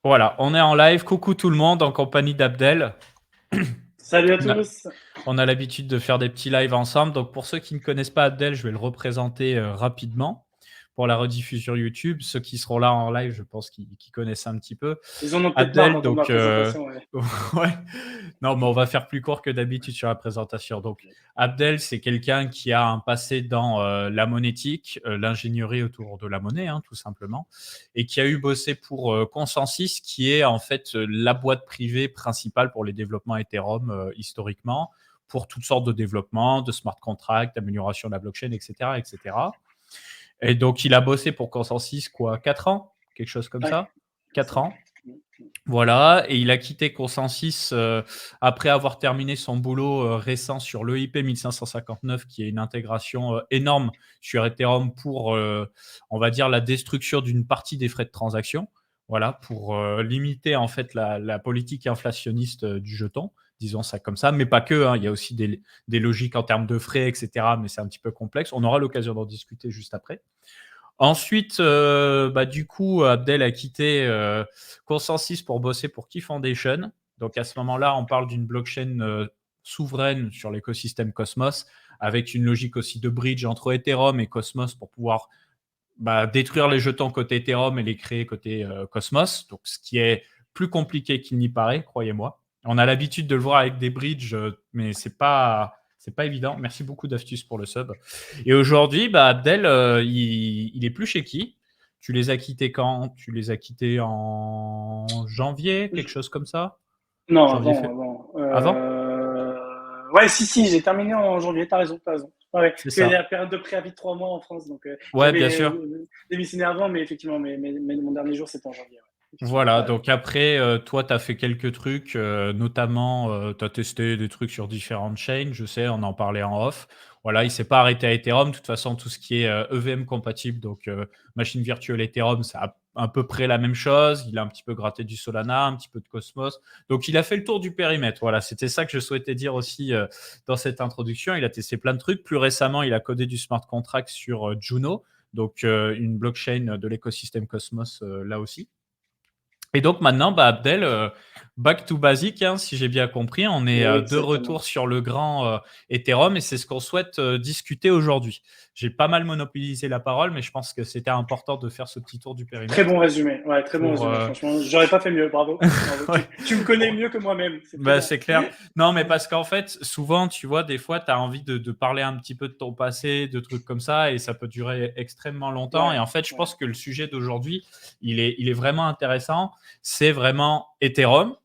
Voilà, on est en live. Coucou tout le monde en compagnie d'Abdel. Salut à On a, tous. on a l'habitude de faire des petits lives ensemble. Donc pour ceux qui ne connaissent pas Abdel, je vais le représenter rapidement pour la rediffusion YouTube. Ceux qui seront là en live, je pense qu'ils connaissent un petit peu. Ils en ont peut-être marre Abdel, d'entendre ma donc, présentation. Ouais. ouais, non, mais on va faire plus court que d'habitude sur la présentation. Donc, Abdel, c'est quelqu'un qui a un passé dans la monétique, l'ingénierie autour de la monnaie, hein, tout simplement, et qui a eu bossé pour Consensus, qui est en fait la boîte privée principale pour les développements Ethereum historiquement, pour toutes sortes de développements, de smart contracts, d'amélioration de la blockchain, etc., etc. Et donc, il a bossé pour Consensus, quoi, 4 ans, quelque chose comme Ouais, ça, c'est 4 ça. ans. Voilà, et il a quitté Consensus après avoir terminé son boulot récent sur l'EIP 1559, qui est une intégration énorme sur Ethereum pour, on va dire, la destruction d'une partie des frais de transaction. Voilà, pour limiter en fait la politique inflationniste du jeton, disons ça comme ça, mais pas que. Hein, il y a aussi des logiques en termes de frais, etc. Mais c'est un petit peu complexe. On aura l'occasion d'en discuter juste après. Ensuite, du coup, Abdel a quitté Consensus pour bosser pour Key Foundation. Donc à ce moment-là, on parle d'une blockchain souveraine sur l'écosystème Cosmos, avec une logique aussi de bridge entre Ethereum et Cosmos pour pouvoir détruire les jetons côté Ethereum et les créer côté Cosmos. Donc ce qui est plus compliqué qu'il n'y paraît, croyez-moi. On a l'habitude de le voir avec des bridges, mais c'est pas évident. Merci beaucoup d'Astuce pour le sub. Et aujourd'hui, Abdel, il est plus chez qui? Tu les as quittés quand? Tu les as quittés en janvier, quelque chose comme ça? Non, Janvier avant, fait. avant. Avant? Ouais, si, j'ai terminé en janvier. T'as raison, t'as raison. Ouais, C'est parce qu'il y a la ça. période de préavis de 3 mois en France, donc Ouais, bien j'avais sûr. démissionné avant, mais effectivement, mon dernier jour c'était en janvier. Ouais. Effectivement, Voilà, t'as raison. donc après, toi, tu as fait quelques trucs, notamment, tu as testé des trucs sur différentes chains, je sais, on en parlait en off. Voilà, il s'est pas arrêté à Ethereum. De toute façon, tout ce qui est EVM compatible, donc machine virtuelle Ethereum, c'est à peu près la même chose. Il a un petit peu gratté du Solana, un petit peu de Cosmos. Donc, il a fait le tour du périmètre. Voilà, c'était ça que je souhaitais dire aussi dans cette introduction. Il a testé plein de trucs. Plus récemment, il a codé du smart contract sur Juno, donc une blockchain de l'écosystème Cosmos là aussi. Et donc maintenant, Abdel, back to basic, hein, si j'ai bien compris, on est de retour Exactement. sur le grand Ethereum et c'est ce qu'on souhaite discuter aujourd'hui. J'ai pas mal monopolisé la parole, mais je pense que c'était important de faire ce petit tour du Très périmètre bon résumé. Ouais, très bon pour. résumé. Franchement, j'aurais pas fait mieux. Bravo, bravo. Ouais, Tu me connais pour- mieux que moi-même. C'est très bien. c'est clair. Non, mais parce qu'en fait, souvent, tu vois, des fois, tu as envie de parler un petit peu de ton passé, de trucs comme ça, et ça peut durer extrêmement longtemps. Et Ouais, en fait, je ouais. pense que le sujet d'aujourd'hui, il est vraiment intéressant. C'est vraiment Ethereum,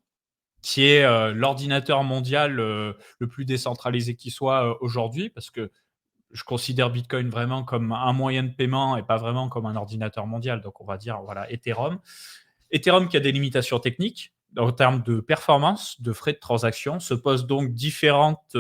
qui est l'ordinateur mondial le plus décentralisé qui soit aujourd'hui, parce que je considère Bitcoin vraiment comme un moyen de paiement et pas vraiment comme un ordinateur mondial. Donc, on va dire, voilà, Ethereum. Ethereum qui a des limitations techniques en termes de performance, de frais de transaction, se pose donc différentes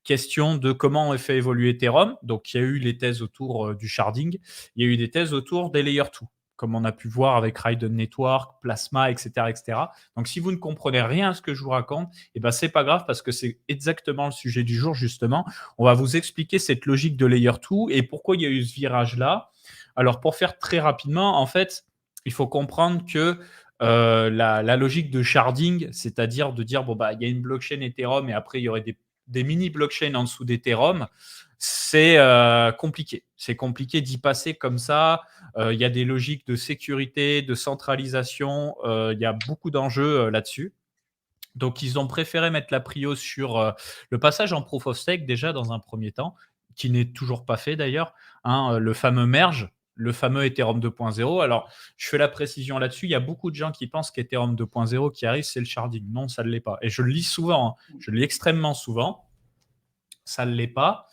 questions de comment on fait évoluer Ethereum. Donc, il y a eu les thèses autour du sharding, il y a eu des thèses autour des layer 2, comme on a pu voir avec Raiden Network, Plasma, etc., etc. Donc, si vous ne comprenez rien à ce que je vous raconte, c'est pas grave parce que c'est exactement le sujet du jour, justement. On va vous expliquer cette logique de layer 2 et pourquoi il y a eu ce virage-là. Alors, pour faire très rapidement, en fait, il faut comprendre que la logique de sharding, c'est-à-dire de dire, il y a une blockchain Ethereum et après, il y aurait des mini-blockchains en dessous d'Ethereum, c'est compliqué. C'est compliqué d'y passer comme ça. Il y a des logiques de sécurité, de centralisation. Il y a beaucoup d'enjeux là-dessus. Donc, ils ont préféré mettre la prio sur le passage en proof of stake déjà dans un premier temps, qui n'est toujours pas fait d'ailleurs, hein, le fameux merge, le fameux Ethereum 2.0. Alors, je fais la précision là-dessus. Il y a beaucoup de gens qui pensent qu'Ethereum 2.0 qui arrive, c'est le sharding. Non, ça ne l'est pas. Et je le lis souvent, hein. Je le lis extrêmement souvent. Ça ne l'est pas.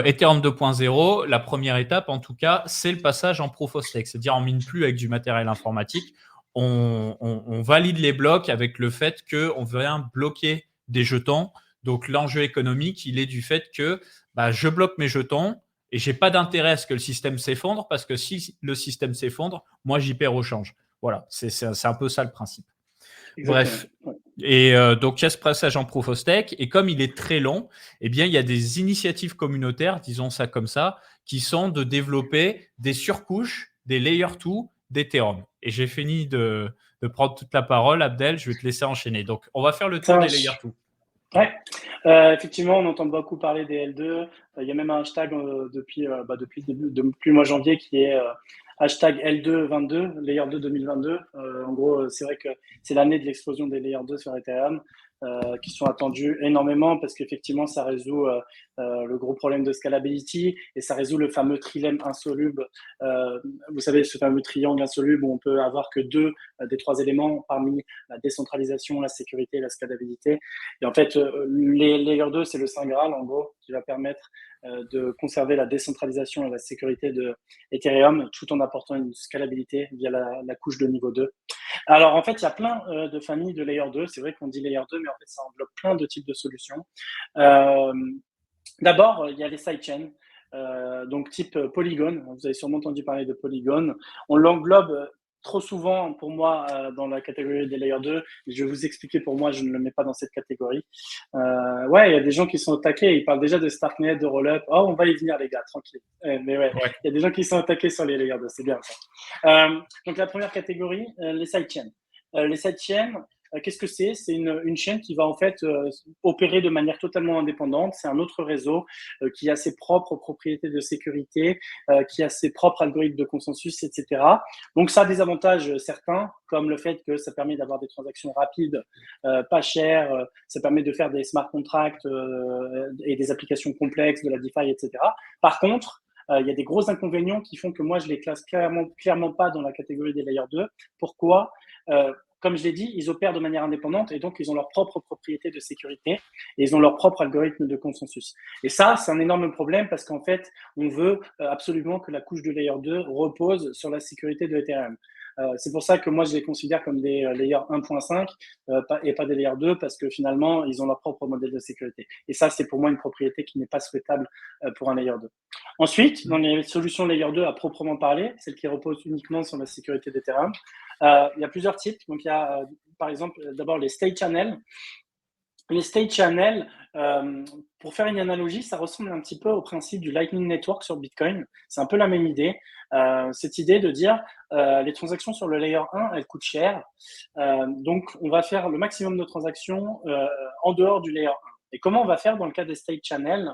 Ethereum 2.0, la première étape, en tout cas, c'est le passage en proof of stake. C'est-à-dire, on mine plus avec du matériel informatique. On valide les blocs avec le fait qu'on vient bloquer des jetons. Donc, l'enjeu économique, il est du fait que je bloque mes jetons et j'ai pas d'intérêt à ce que le système s'effondre parce que si le système s'effondre, moi, j'y perds au change. Voilà, c'est un peu ça le principe. Exactement. Bref. Ouais. Et donc, il y a ce passage en proof of stake. Et comme il est très long, eh bien, il y a des initiatives communautaires, disons ça comme ça, qui sont de développer des surcouches, des layer 2 d'Ethereum. Et j'ai fini de prendre toute la parole. Abdel, je vais te laisser enchaîner. Donc, on va faire le Ça tour des marche. layer 2. Ouais, effectivement, on entend beaucoup parler des L2. Il y a même un hashtag depuis le mois de janvier qui est hashtag L222, Layer 2 2022. En gros, c'est vrai que c'est l'année de l'explosion des Layer 2 sur Ethereum, qui sont attendus énormément parce qu'effectivement, ça résout le gros problème de scalability et ça résout le fameux trilemme insoluble. Vous savez, ce fameux triangle insoluble où on peut avoir que deux des trois éléments parmi la décentralisation, la sécurité et la scalabilité. Et en fait, les Layer 2, c'est le Saint Graal, en gros, qui va permettre de conserver la décentralisation et la sécurité de Ethereum tout en apportant une scalabilité via la couche de niveau 2. Alors, en fait, il y a plein de familles de Layer 2. C'est vrai qu'on dit Layer 2, mais en fait, ça englobe plein de types de solutions. D'abord, il y a les sidechains. Donc type Polygon, vous avez sûrement entendu parler de Polygon. On l'englobe trop souvent pour moi dans la catégorie des Layer 2. Je vais vous expliquer pour moi, je ne le mets pas dans cette catégorie. Ouais, il y a des gens qui sont attaqués, ils parlent déjà de Starknet, de Rollup. Oh, on va y venir les gars, tranquille. Mais ouais, il y a des gens qui sont attaqués sur les Layer 2, c'est bien ça. Donc la première catégorie, les sidechains. Les sidechains, qu'est-ce que c'est? C'est une chaîne qui va en fait opérer de manière totalement indépendante. C'est un autre réseau qui a ses propres propriétés de sécurité, qui a ses propres algorithmes de consensus, etc. Donc ça a des avantages certains, comme le fait que ça permet d'avoir des transactions rapides, pas chères, ça permet de faire des smart contracts et des applications complexes, de la DeFi, etc. Par contre, il y a des gros inconvénients qui font que moi, je les classe clairement pas dans la catégorie des Layer 2. Pourquoi? Comme je l'ai dit, ils opèrent de manière indépendante et donc ils ont leur propre propriété de sécurité et ils ont leur propre algorithme de consensus. Et ça, c'est un énorme problème parce qu'en fait, on veut absolument que la couche de Layer 2 repose sur la sécurité de Ethereum. C'est pour ça que moi, je les considère comme des Layer 1.5 et pas des Layer 2 parce que finalement, ils ont leur propre modèle de sécurité. Et ça, c'est pour moi une propriété qui n'est pas souhaitable pour un Layer 2. Ensuite, dans les solutions Layer 2 à proprement parler, celles qui reposent uniquement sur la sécurité d'Ethereum, il y a plusieurs types. Donc, il y a par exemple d'abord les state channels. Les state channels, pour faire une analogie, ça ressemble un petit peu au principe du Lightning Network sur Bitcoin. C'est un peu la même idée. Cette idée de dire les transactions sur le layer 1, elles coûtent cher. Donc, on va faire le maximum de transactions en dehors du layer 1. Et comment on va faire dans le cas des state channels?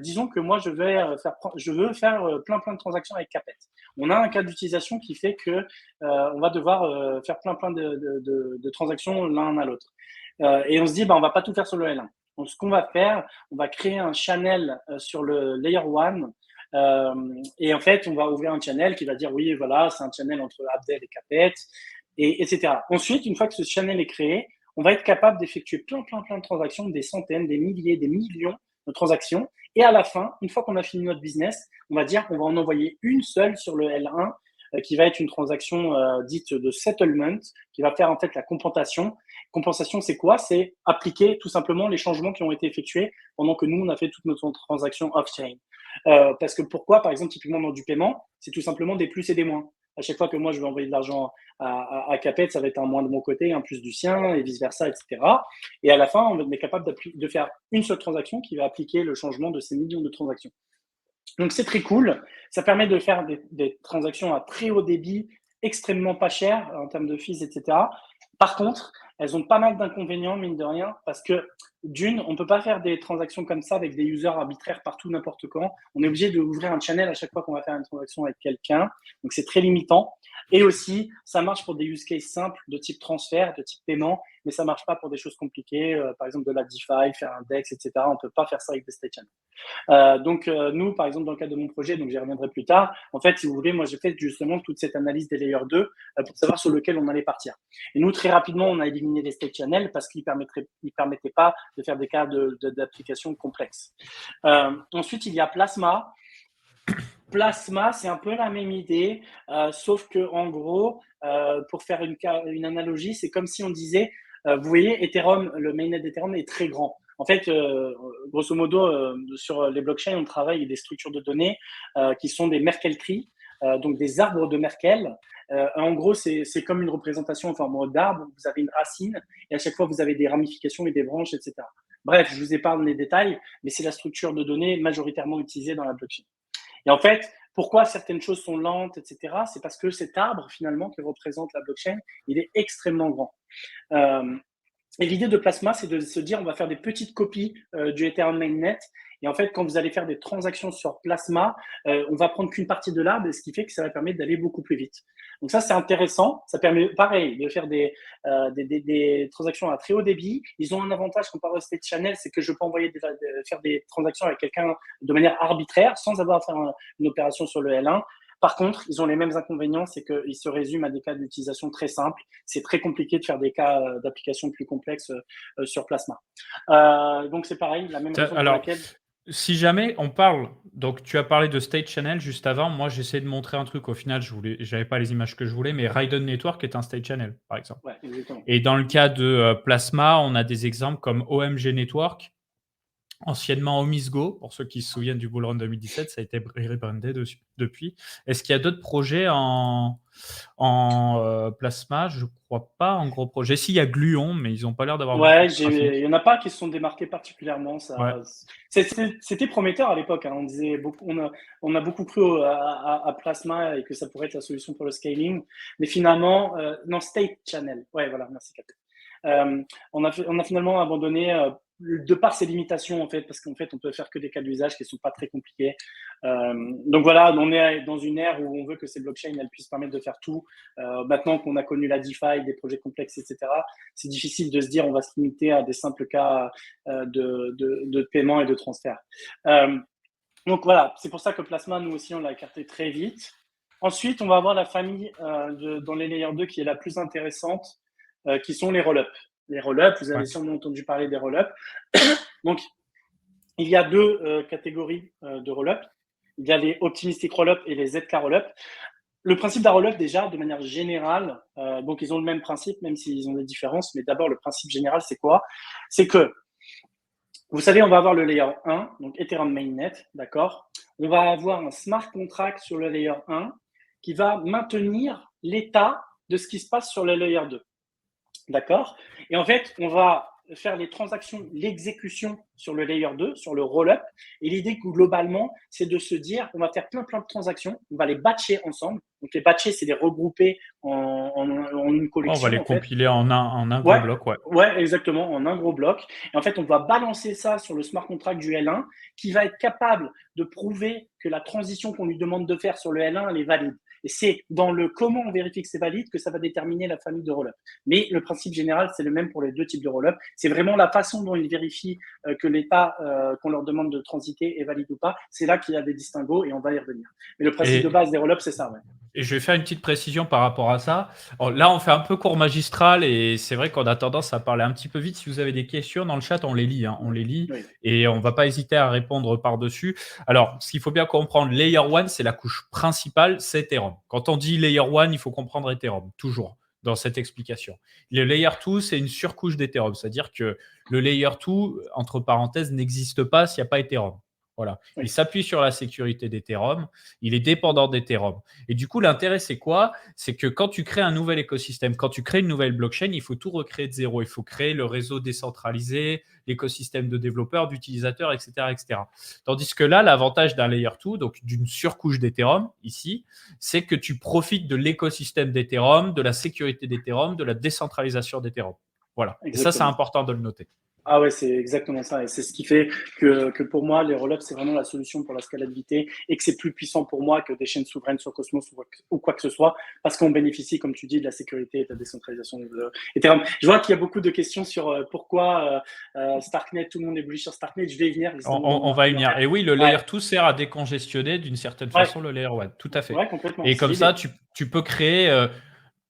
Disons que moi, je veux faire plein de transactions avec Capet. On a un cas d'utilisation qui fait que on va devoir faire plein de transactions l'un à l'autre. Et on se dit, on va pas tout faire sur le L1. Donc, ce qu'on va faire, on va créer un channel sur le layer 1. Et en fait, on va ouvrir un channel qui va dire, oui, voilà, c'est un channel entre Abdel et Capet, etc. Ensuite, une fois que ce channel est créé, on va être capable d'effectuer plein de transactions, des centaines, des milliers, des millions de transactions. Et à la fin, une fois qu'on a fini notre business, on va dire qu'on va en envoyer une seule sur le L1 qui va être une transaction dite de settlement, qui va faire en fait la compensation. Compensation, c'est quoi? C'est appliquer tout simplement les changements qui ont été effectués pendant que nous, on a fait toutes nos transactions off-chain. Parce que pourquoi? Par exemple, typiquement dans du paiement, c'est tout simplement des plus et des moins. À chaque fois que moi, je vais envoyer de l'argent à Capet, ça va être un moins de mon côté, un plus du sien, et vice-versa, etc. Et à la fin, on est capable de faire une seule transaction qui va appliquer le changement de ces millions de transactions. Donc, c'est très cool. Ça permet de faire des transactions à très haut débit, extrêmement pas chères en termes de fees, etc. Par contre, elles ont pas mal d'inconvénients, mine de rien, parce que d'une, on ne peut pas faire des transactions comme ça avec des users arbitraires partout, n'importe quand. On est obligé d'ouvrir un channel à chaque fois qu'on va faire une transaction avec quelqu'un. Donc, c'est très limitant. Et aussi, ça marche pour des use cases simples de type transfert, de type paiement, mais ça ne marche pas pour des choses compliquées, par exemple de la DeFi, faire un DEX, etc. On ne peut pas faire ça avec des state channels. Donc, nous, par exemple, dans le cadre de mon projet, donc j'y reviendrai plus tard, en fait, si vous voulez, moi, j'ai fait justement toute cette analyse des layers 2 pour savoir sur lequel on allait partir. Et nous, très rapidement, on a éliminé les state channels parce qu'ils ne permettaient pas de faire des cas d'application complexes. Ensuite, il y a Plasma. Plasma, c'est un peu la même idée, sauf que en gros, pour faire une analogie, c'est comme si on disait, vous voyez, Ethereum, le mainnet d'Ethereum est très grand. En fait, grosso modo, sur les blockchains, on travaille avec des structures de données qui sont des Merkle trees, donc des arbres de Merkle. En gros, c'est comme une représentation en forme d'arbre. Vous avez une racine et à chaque fois, vous avez des ramifications et des branches, etc. Bref, je vous épargne les détails, mais c'est la structure de données majoritairement utilisée dans la blockchain. Et en fait, Pourquoi certaines choses sont lentes, etc. C'est parce que cet arbre, finalement, qui représente la blockchain, il est extrêmement grand. Et l'idée de Plasma, c'est de se dire, on va faire des petites copies du Ethereum Mainnet. Et en fait, quand vous allez faire des transactions sur Plasma, on va prendre qu'une partie de l'arbre, ce qui fait que ça va permettre d'aller beaucoup plus vite. Donc ça, c'est intéressant. Ça permet, pareil, de faire des transactions à très haut débit. Ils ont un avantage comparé au State Channel, c'est que je peux envoyer faire des transactions avec quelqu'un de manière arbitraire, sans avoir à faire une opération sur le L1. Par contre, ils ont les mêmes inconvénients, c'est qu'ils se résument à des cas d'utilisation très simples. C'est très compliqué de faire des cas d'application plus complexes sur Plasma. Donc c'est pareil, la même raison pour laquelle... Si jamais on parle, donc tu as parlé de State Channel juste avant, moi j'essaie de montrer un truc, au final j'avais pas les images que je voulais, mais Raiden Network est un State Channel par exemple. Ouais, exactement. Et dans le cas de Plasma, on a des exemples comme OMG Network, anciennement Omisgo, pour ceux qui se souviennent du Bull Run 2017, ça a été rebrandé depuis. Est-ce qu'il y a d'autres projets en Plasma? Je crois pas en gros projet. Si, il y a Gluon, mais ils n'ont pas l'air d'avoir Ouais, beaucoup de trafic. il y en a pas qui se sont démarqués particulièrement. Ça, Ouais. C'était prometteur à l'époque. Hein. On disait on a beaucoup cru à Plasma et que ça pourrait être la solution pour le scaling. Mais finalement, non, State Channel. Ouais, voilà, merci Capé. On a finalement abandonné de par ses limitations en fait, parce qu'en fait on peut faire que des cas d'usage qui sont pas très compliqués. Donc voilà, on est dans une ère où on veut que ces blockchains elles puissent permettre de faire tout. Maintenant qu'on a connu la DeFi, des projets complexes, etc., c'est difficile de se dire on va se limiter à des simples cas de paiement et de transfert. Donc voilà, c'est pour ça que Plasma, nous aussi, on l'a écarté très vite. Ensuite, on va avoir la famille dans les layers 2 qui est la plus intéressante, qui sont les roll-up. Les roll-up, vous avez sûrement entendu parler des roll-up. Donc, il y a deux catégories de roll-up. Il y a les optimistic roll-up et les ZK roll-up. Le principe d'un roll-up, déjà, de manière générale, donc ils ont le même principe, même s'ils ont des différences, mais d'abord, le principe général, c'est quoi? C'est que, vous savez, on va avoir le layer 1, donc Ethereum Mainnet, d'accord? On va avoir un smart contract sur le layer 1 qui va maintenir l'état de ce qui se passe sur le layer 2. D'accord? Et en fait, on va faire les transactions, l'exécution sur le layer 2, sur le roll-up. Et l'idée globalement, c'est de se dire, on va faire plein de transactions, on va les batcher ensemble. Donc les batcher, c'est les regrouper en une collection. On va les compiler en un gros bloc, ouais. Ouais, exactement, en un gros bloc. Et en fait, on va balancer ça sur le smart contract du L1 qui va être capable de prouver que la transition qu'on lui demande de faire sur le L1, elle est valide. Et c'est dans le comment on vérifie que c'est valide que ça va déterminer la famille de roll-up. Mais le principe général, c'est le même pour les deux types de roll-up. C'est vraiment la façon dont ils vérifient que l'état qu'on leur demande de transiter est valide ou pas. C'est là qu'il y a des distinguos et on va y revenir. Mais le principe de base des roll-up, c'est ça, ouais. Et je vais faire une petite précision par rapport à ça. Alors là, on fait un peu cours magistral et c'est vrai qu'on a tendance à parler un petit peu vite. Si vous avez des questions dans le chat, on les lit. On les lit et on ne va pas hésiter à répondre par-dessus. Alors, ce qu'il faut bien comprendre, Layer 1, c'est la couche principale, c'est Ethereum. Quand on dit Layer 1, il faut comprendre Ethereum, toujours, dans cette explication. Le Layer 2, c'est une surcouche d'Ethereum. C'est-à-dire que le Layer 2, entre parenthèses, n'existe pas s'il n'y a pas Ethereum. Voilà. Il s'appuie sur la sécurité d'Ethereum, il est dépendant d'Ethereum. Et du coup, l'intérêt, c'est quoi? C'est que quand tu crées un nouvel écosystème, quand tu crées une nouvelle blockchain, il faut tout recréer de zéro. Il faut créer le réseau décentralisé, l'écosystème de développeurs, d'utilisateurs, etc., etc. Tandis que là, l'avantage d'un layer 2, donc d'une surcouche d'Ethereum, ici, c'est que tu profites de l'écosystème d'Ethereum, de la sécurité d'Ethereum, de la décentralisation d'Ethereum. Voilà. Exactement. Et ça, c'est important de le noter. Ah ouais, c'est exactement ça. Et c'est ce qui fait que pour moi, les roll-ups, c'est vraiment la solution pour la scalabilité et que c'est plus puissant pour moi que des chaînes souveraines sur Cosmos ou quoi que ce soit, parce qu'on bénéficie, comme tu dis, de la sécurité et de la décentralisation d'Ethereum. Je vois qu'il y a beaucoup de questions sur pourquoi Starknet, tout le monde est bullish sur Starknet. Je vais y venir. On va y venir. Et oui, le layer 2 sert à décongestionner d'une certaine façon le layer 1. Tout à fait. Ouais, complètement. Et comme ça, tu peux créer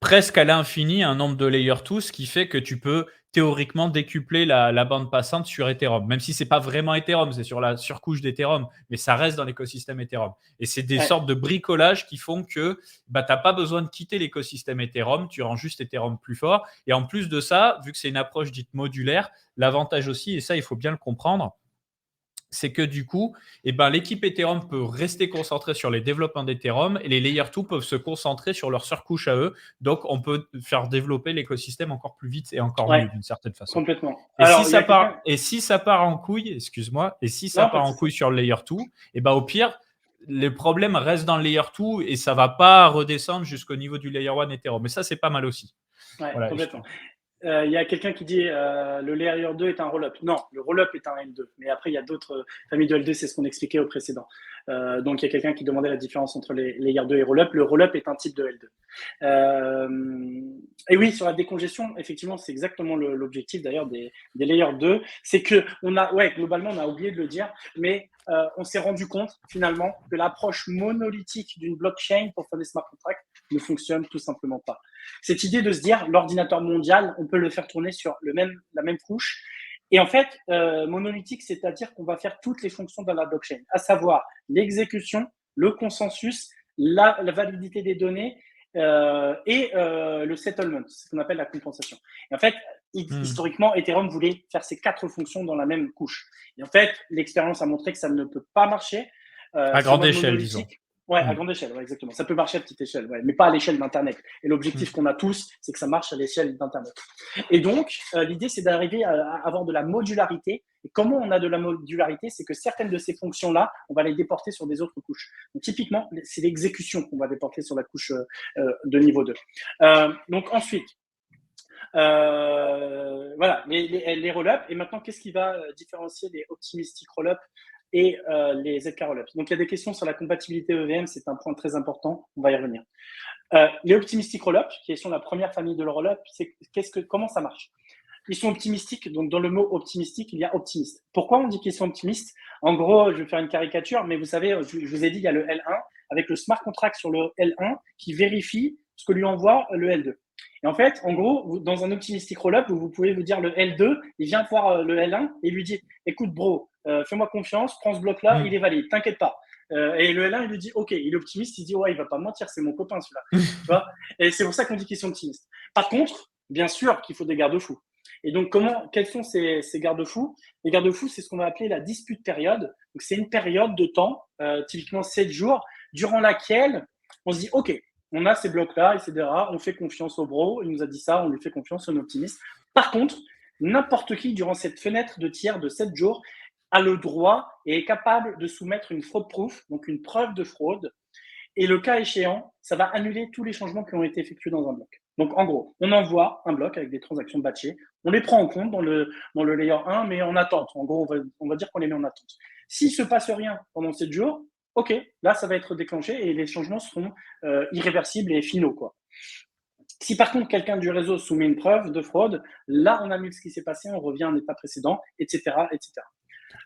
presque à l'infini un nombre de layer 2, ce qui fait que tu peux théoriquement décupler la bande passante sur Ethereum, même si c'est pas vraiment Ethereum, c'est sur la surcouche d'Ethereum, mais ça reste dans l'écosystème Ethereum. Et c'est des sortes de bricolages qui font que tu n'as pas besoin de quitter l'écosystème Ethereum, tu rends juste Ethereum plus fort. Et en plus de ça, vu que c'est une approche dite modulaire, l'avantage aussi, et ça il faut bien le comprendre, c'est que du coup, l'équipe Ethereum peut rester concentrée sur les développements d'Ethereum et les Layer 2 peuvent se concentrer sur leur surcouche à eux. Donc, on peut faire développer l'écosystème encore plus vite et encore mieux d'une certaine façon. Complètement. Et, alors, si ça part en couille, excuse-moi, et si ça part en couille sur le Layer 2, au pire, les problèmes restent dans le layer 2 et ça va pas redescendre jusqu'au niveau du layer 1 Ethereum. Mais ça, c'est pas mal aussi. Ouais, Voilà. complètement. Il y a quelqu'un qui dit le layer 2 est un roll-up. Non, le roll-up est un L2. Mais après, il y a d'autres familles de L2, c'est ce qu'on expliquait au précédent. Donc, il y a quelqu'un qui demandait la différence entre les layer 2 et roll-up. Le roll-up est un type de L2. Et oui, sur la décongestion, effectivement, c'est exactement l'objectif d'ailleurs des layer 2. C'est que globalement, on a oublié de le dire, mais on s'est rendu compte finalement que l'approche monolithique d'une blockchain pour faire des smart contracts ne fonctionne tout simplement pas. Cette idée de se dire l'ordinateur mondial, on peut le faire tourner sur la même couche. Et en fait, monolithique, c'est-à-dire qu'on va faire toutes les fonctions dans la blockchain, à savoir l'exécution, le consensus, la validité des données et le settlement, ce qu'on appelle la compensation. Et en fait, historiquement, Ethereum voulait faire ces 4 fonctions dans la même couche. Et en fait, l'expérience a montré que ça ne peut pas marcher. À grande échelle, disons. Ouais, à grande échelle, ouais, exactement. Ça peut marcher à petite échelle, ouais, mais pas à l'échelle d'Internet. Et l'objectif qu'on a tous, c'est que ça marche à l'échelle d'Internet. Et donc, l'idée, c'est d'arriver à avoir de la modularité. Et comment on a de la modularité? C'est que certaines de ces fonctions-là, on va les déporter sur des autres couches. Donc, typiquement, c'est l'exécution qu'on va déporter sur la couche de niveau 2. Donc, ensuite, voilà, les roll-ups. Et maintenant, qu'est-ce qui va différencier les optimistic roll-ups et les ZK Rollups. Donc, il y a des questions sur la compatibilité EVM, c'est un point très important, on va y revenir. Les optimistic rollups, qui sont la première famille de rollup, comment ça marche? Ils sont optimistiques, donc dans le mot optimistique, il y a optimiste. Pourquoi on dit qu'ils sont optimistes? En gros, je vais faire une caricature, mais vous savez, je vous ai dit, il y a le L1 avec le smart contract sur le L1 qui vérifie ce que lui envoie le L2. Et en fait, en gros, dans un optimistic rollup, vous pouvez vous dire le L2, il vient voir le L1 et lui dit, écoute bro, fais-moi confiance, prends ce bloc-là, il est valide, t'inquiète pas. Et le L1, il lui dit, ok, il est optimiste, il dit, ouais, il va pas mentir, c'est mon copain celui-là. Tu vois? Et c'est pour ça qu'on dit qu'ils sont optimistes. Par contre, bien sûr qu'il faut des garde-fous. Et donc, quels sont ces garde-fous? Les garde-fous, c'est ce qu'on va appeler la dispute période. Donc, c'est une période de temps, typiquement 7 jours, durant laquelle on se dit, ok, on a ces blocs-là, etc. On fait confiance au bro, il nous a dit ça, on lui fait confiance, on est optimiste. Par contre, n'importe qui, durant cette fenêtre de tir de 7 jours, a le droit et est capable de soumettre une fraud proof, donc une preuve de fraude. Et le cas échéant, ça va annuler tous les changements qui ont été effectués dans un bloc. Donc, en gros, on envoie un bloc avec des transactions batchées. On les prend en compte dans le layer 1, mais en attente. En gros, on va dire qu'on les met en attente. S'il ne se passe rien pendant 7 jours, OK, là, ça va être déclenché et les changements seront irréversibles et finaux, quoi. Si par contre quelqu'un du réseau soumet une preuve de fraude, là, on annule ce qui s'est passé, on revient à un état précédent, etc., etc.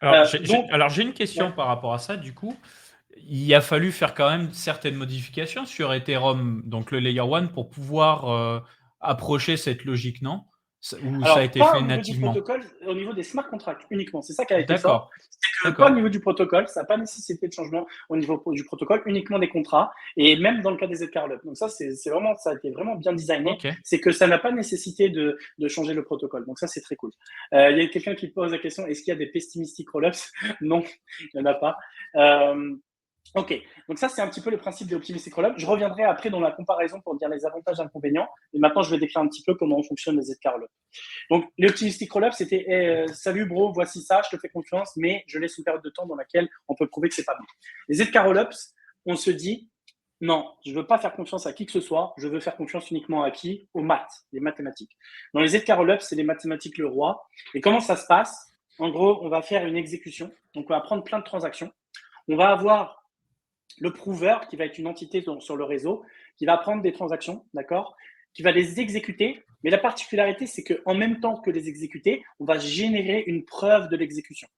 Alors, j'ai une question par rapport à ça, du coup. Il a fallu faire quand même certaines modifications sur Ethereum, donc le Layer 1, pour pouvoir approcher cette logique, non? Ou ça a été fait nativement? Au niveau du protocole, au niveau des smart contracts uniquement. C'est ça qui a été fort. D'accord. Pas au niveau du protocole, ça n'a pas nécessité de changement au niveau du protocole, uniquement des contrats, et même dans le cas des ZK Rollup. Donc ça, ça a été vraiment bien designé. Okay. C'est que ça n'a pas nécessité de changer le protocole. Donc ça, c'est très cool. Il y a quelqu'un qui pose la question, est-ce qu'il y a des pessimistic rollups? Non, il n'y en a pas. Ok, donc ça c'est un petit peu le principe des optimistic rollup. Je reviendrai après dans la comparaison pour dire les avantages et inconvénients. Et maintenant, je vais décrire un petit peu comment fonctionnent les ZK Rollup. Donc, les optimistic rollup, c'était salut bro, voici ça, je te fais confiance, mais je laisse une période de temps dans laquelle on peut prouver que c'est pas bon. Les ZK Rollup, on se dit non, je veux pas faire confiance à qui que ce soit, je veux faire confiance uniquement à qui? Aux maths, les mathématiques. Dans les ZK Rollup, c'est les mathématiques le roi. Et comment ça se passe? En gros, on va faire une exécution. Donc, on va prendre plein de transactions. On va avoir le prover, qui va être une entité sur le réseau, qui va prendre des transactions, d'accord, qui va les exécuter. Mais la particularité, c'est qu'en même temps que les exécuter, on va générer une preuve de l'exécution.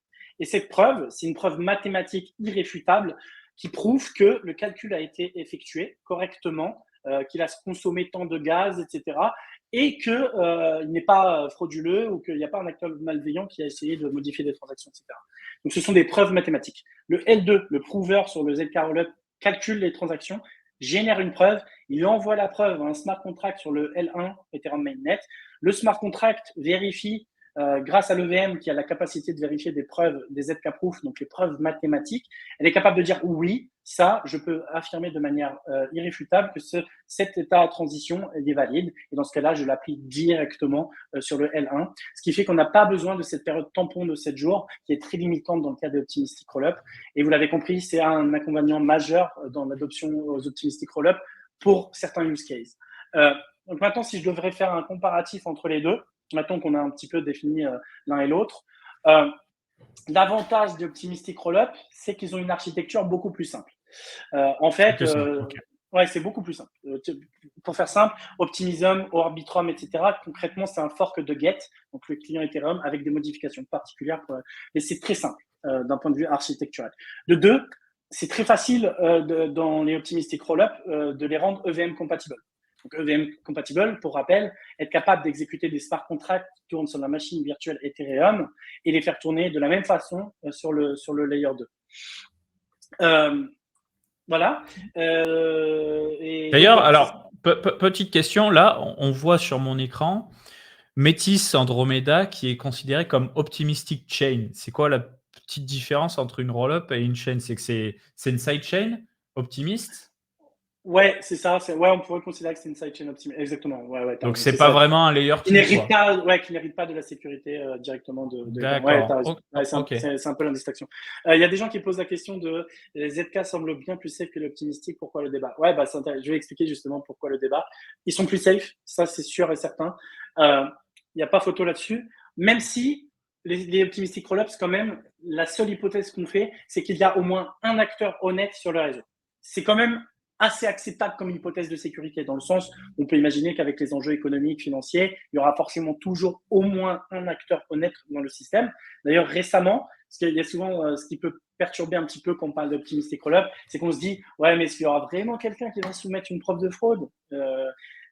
Et cette preuve, c'est une preuve mathématique irréfutable qui prouve que le calcul a été effectué correctement, qu'il a consommé tant de gaz, etc., et qu'il n'est pas frauduleux ou qu'il n'y a pas un acteur malveillant qui a essayé de modifier des transactions, etc. Donc, ce sont des preuves mathématiques. Le L2, le prover sur le ZK Rollup, calcule les transactions, génère une preuve, il envoie la preuve à un smart contract sur le L1 Ethereum Mainnet. Le smart contract vérifie grâce à l'EVM qui a la capacité de vérifier des preuves, des ZK-proof, donc les preuves mathématiques, elle est capable de dire oui, ça, je peux affirmer de manière irréfutable que cet état à transition est valide. Et dans ce cas-là, je l'applique directement sur le L1. Ce qui fait qu'on n'a pas besoin de cette période tampon de 7 jours qui est très limitante dans le cas de Optimistic Rollup. Et vous l'avez compris, c'est un inconvénient majeur dans l'adoption aux Optimistic Rollup pour certains use cases. Donc maintenant, si je devrais faire un comparatif entre les deux, maintenant qu'on a un petit peu défini l'un et l'autre, l'avantage des Optimistic Rollup, c'est qu'ils ont une architecture beaucoup plus simple. En fait, okay. ouais, c'est beaucoup plus simple. Pour faire simple, Optimism, Arbitrum, etc., concrètement, c'est un fork de Get, donc le client Ethereum, avec des modifications particulières. Et c'est très simple d'un point de vue architectural. De deux, c'est très facile dans les Optimistic Rollup de les rendre EVM compatibles. Donc EVM compatible, pour rappel, être capable d'exécuter des smart contracts qui tournent sur la machine virtuelle Ethereum et les faire tourner de la même façon sur le layer 2. Voilà. D'ailleurs, alors, petite question, là, on voit sur mon écran Métis Andromeda qui est considéré comme Optimistic Chain. C'est quoi la petite différence entre une roll-up et une chain? C'est que c'est une sidechain optimiste? Ouais, c'est ça. Ouais, on pourrait considérer que c'est une sidechain optimiste. Exactement. Ouais, donc, c'est pas vraiment un layer 2. Qui n'hérite pas de la sécurité directement de. D'accord. Ouais, c'est un peu la distinction. Il y a des gens qui posent la question de les ZK semblent bien plus safe que l'optimistique. Pourquoi le débat? Ouais, bah, je vais expliquer justement pourquoi le débat. Ils sont plus safe, ça c'est sûr et certain. Il n'y a pas photo là-dessus. Même si les optimistic rollups, quand même, la seule hypothèse qu'on fait, c'est qu'il y a au moins un acteur honnête sur le réseau. C'est quand même assez acceptable comme hypothèse de sécurité, dans le sens où on peut imaginer qu'avec les enjeux économiques, financiers, il y aura forcément toujours au moins un acteur honnête dans le système. D'ailleurs, récemment, parce qu'il y a souvent ce qui peut perturber un petit peu quand on parle d'optimistic rollup, c'est qu'on se dit, ouais, mais est-ce qu'il y aura vraiment quelqu'un qui va soumettre une preuve de fraude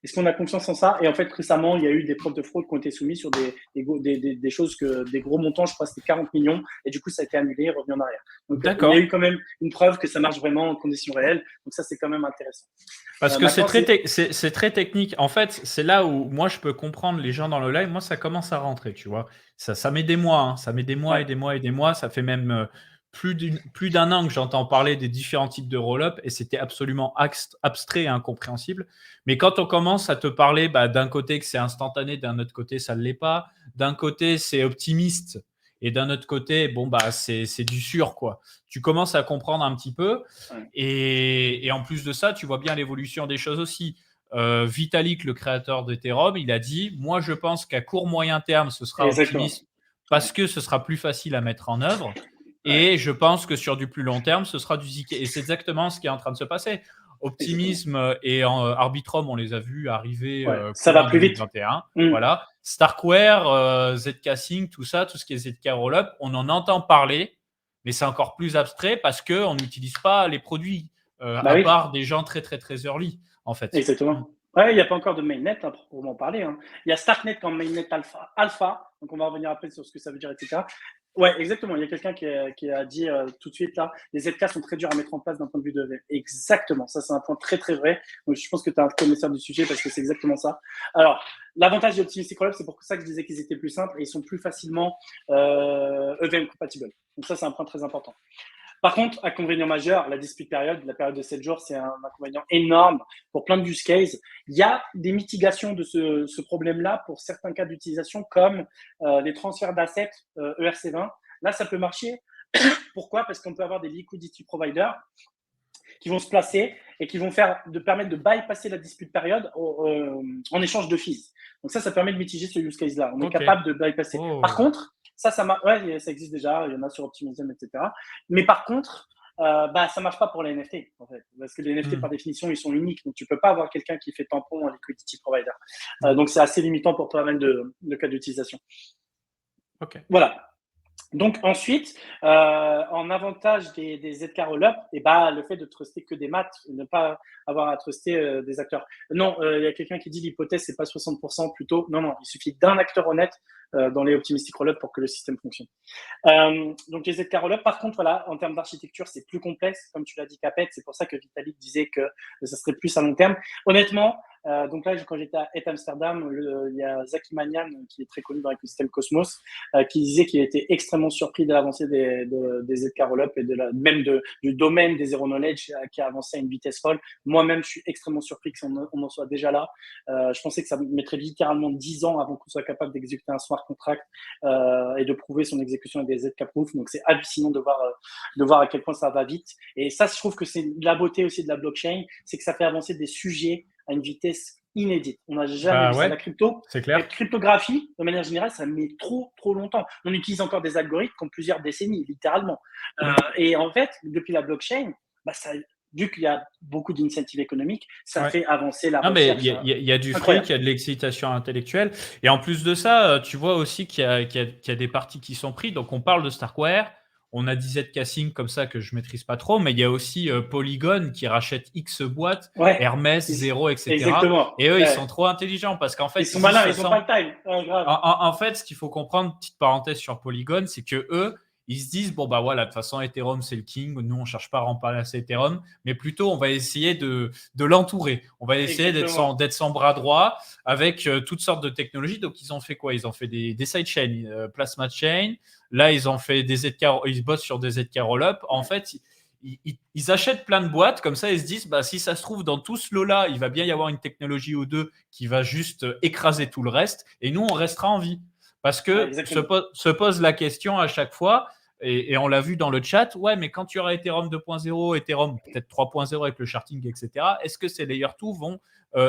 Est-ce qu'on a confiance en ça? Et en fait, récemment, il y a eu des preuves de fraude qui ont été soumises sur des choses des gros montants, je crois que c'était 40 millions, et du coup, ça a été annulé, revenu en arrière. Donc, il y a eu quand même une preuve que ça marche vraiment en conditions réelles. Donc, ça, c'est quand même intéressant. Parce que c'est très technique. En fait, c'est là où moi, je peux comprendre les gens dans le live. Moi, ça commence à rentrer, tu vois. Ça met des mois, hein. Ça met des mois et des mois et des mois. Ça fait même plus d'un an que j'entends parler des différents types de roll-up et c'était absolument abstrait et incompréhensible. Mais quand on commence à te parler d'un côté que c'est instantané, d'un autre côté, ça ne l'est pas. D'un côté, c'est optimiste et d'un autre côté, bon, c'est du sûr, quoi. Tu commences à comprendre un petit peu. Et en plus de ça, tu vois bien l'évolution des choses aussi. Vitalik, le créateur d'Ethereum, il a dit « Moi, je pense qu'à court moyen terme, ce sera optimiste parce que ce sera plus facile à mettre en œuvre. Et je pense que sur du plus long terme, ce sera du ZK. » Et c'est exactement ce qui est en train de se passer. Optimism et Arbitrum, on les a vus arriver ça va plus 2021. Voilà. Starkware, ZK Sync, tout ça, tout ce qui est ZK Rollup, on en entend parler, mais c'est encore plus abstrait parce qu'on n'utilise pas les produits part des gens très, très, très early, en fait. Exactement. Ouais, il n'y a pas encore de mainnet, hein, pour m'en parler. Hein. Il y a Starknet comme mainnet alpha, donc on va revenir après sur ce que ça veut dire, etc. Ouais, exactement. Il y a quelqu'un qui a dit tout de suite là, les ZK sont très durs à mettre en place d'un point de vue de VM. Exactement, ça c'est un point très très vrai. Donc je pense que tu es un connaisseur du sujet parce que c'est exactement ça. Alors, l'avantage des Optimistic Rollup, c'est pour ça que je disais qu'ils étaient plus simples et ils sont plus facilement EVM compatibles. Donc ça c'est un point très important. Par contre, inconvénient majeur, la dispute période, la période de 7 jours, c'est un inconvénient énorme pour plein de use cases. Il y a des mitigations de ce problème-là pour certains cas d'utilisation comme les transferts d'assets ERC20. Là, ça peut marcher. Pourquoi? Parce qu'on peut avoir des liquidity providers qui vont se placer et qui vont permettre de bypasser la dispute période en échange de fees. Donc ça permet de mitiger ce use case-là. On est capable de bypasser. Par contre, ça existe déjà, il y en a sur Optimism, etc. Mais par contre, ça marche pas pour les NFT, en fait. Parce que les NFT, par définition, ils sont uniques. Donc, tu peux pas avoir quelqu'un qui fait tampon en liquidity provider. Donc, c'est assez limitant pour pas mal de cas d'utilisation. Voilà. Donc, ensuite, en avantage des ZK Rollup, le fait de truster que des maths, ne pas avoir à truster des acteurs. Non, il y a quelqu'un qui dit l'hypothèse, c'est pas 60% plutôt. Non, il suffit d'un acteur honnête dans les optimistic rollups pour que le système fonctionne. Donc les ZK rollups, par contre, voilà, en termes d'architecture, c'est plus complexe, comme tu l'as dit, Capet. C'est pour ça que Vitalik disait que ça serait plus à long terme. Honnêtement, donc là, quand j'étais à Amsterdam, il y a Zaki Manian, qui est très connu dans l'écosystème Cosmos, qui disait qu'il était extrêmement surpris de l'avancée des ZK rollups et même du domaine des zero knowledge qui a avancé à une vitesse folle. Moi-même, je suis extrêmement surpris qu'on en soit déjà là. Je pensais que ça mettrait littéralement 10 ans avant qu'on soit capable d'exécuter un smart contract et de prouver son exécution avec des ZK-proof. Donc, c'est hallucinant de voir à quel point ça va vite. Et ça, je trouve que c'est la beauté aussi de la blockchain, c'est que ça fait avancer des sujets à une vitesse inédite. On n'a jamais vu ça. La crypto, c'est clair. La cryptographie, de manière générale, ça met trop longtemps. On utilise encore des algorithmes qui ont plusieurs décennies, littéralement. Et en fait, depuis la blockchain, vu qu'il y a beaucoup d'incentives économiques, ça fait avancer la recherche. Il y a du fric, il y a de l'excitation intellectuelle. Et en plus de ça, tu vois aussi qu'il y a des parties qui sont prises. Donc, on parle de Starkware. On a 10 Sync comme ça que je maîtrise pas trop, mais il y a aussi Polygon qui rachète X boîtes, Hermès, Zero, etc. Exactement. Et eux, ils sont trop intelligents parce qu'en fait, ils sont malins, ils ont pas le time. En fait, ce qu'il faut comprendre, petite parenthèse sur Polygon, c'est que eux, ils se disent bon bah voilà, de toute façon Ethereum c'est le king, nous on cherche pas à remplacer Ethereum, mais plutôt on va essayer de l'entourer, on va essayer d'être son bras droit avec toutes sortes de technologies. Donc ils ont fait quoi? Ils ont fait des sidechains, Plasma Chain, là ils ont fait des ZK, ils bossent sur des ZK Rollup. En fait, ils achètent plein de boîtes comme ça, ils se disent bah, si ça se trouve dans tout ce lot-là, il va bien y avoir une technologie ou deux qui va juste écraser tout le reste et nous on restera en vie. Parce que se pose la question à chaque fois, et on l'a vu dans le chat, ouais, mais quand tu auras Ethereum 2.0, Ethereum peut-être 3.0 avec le sharding, etc., est-ce que ces layer 2 vont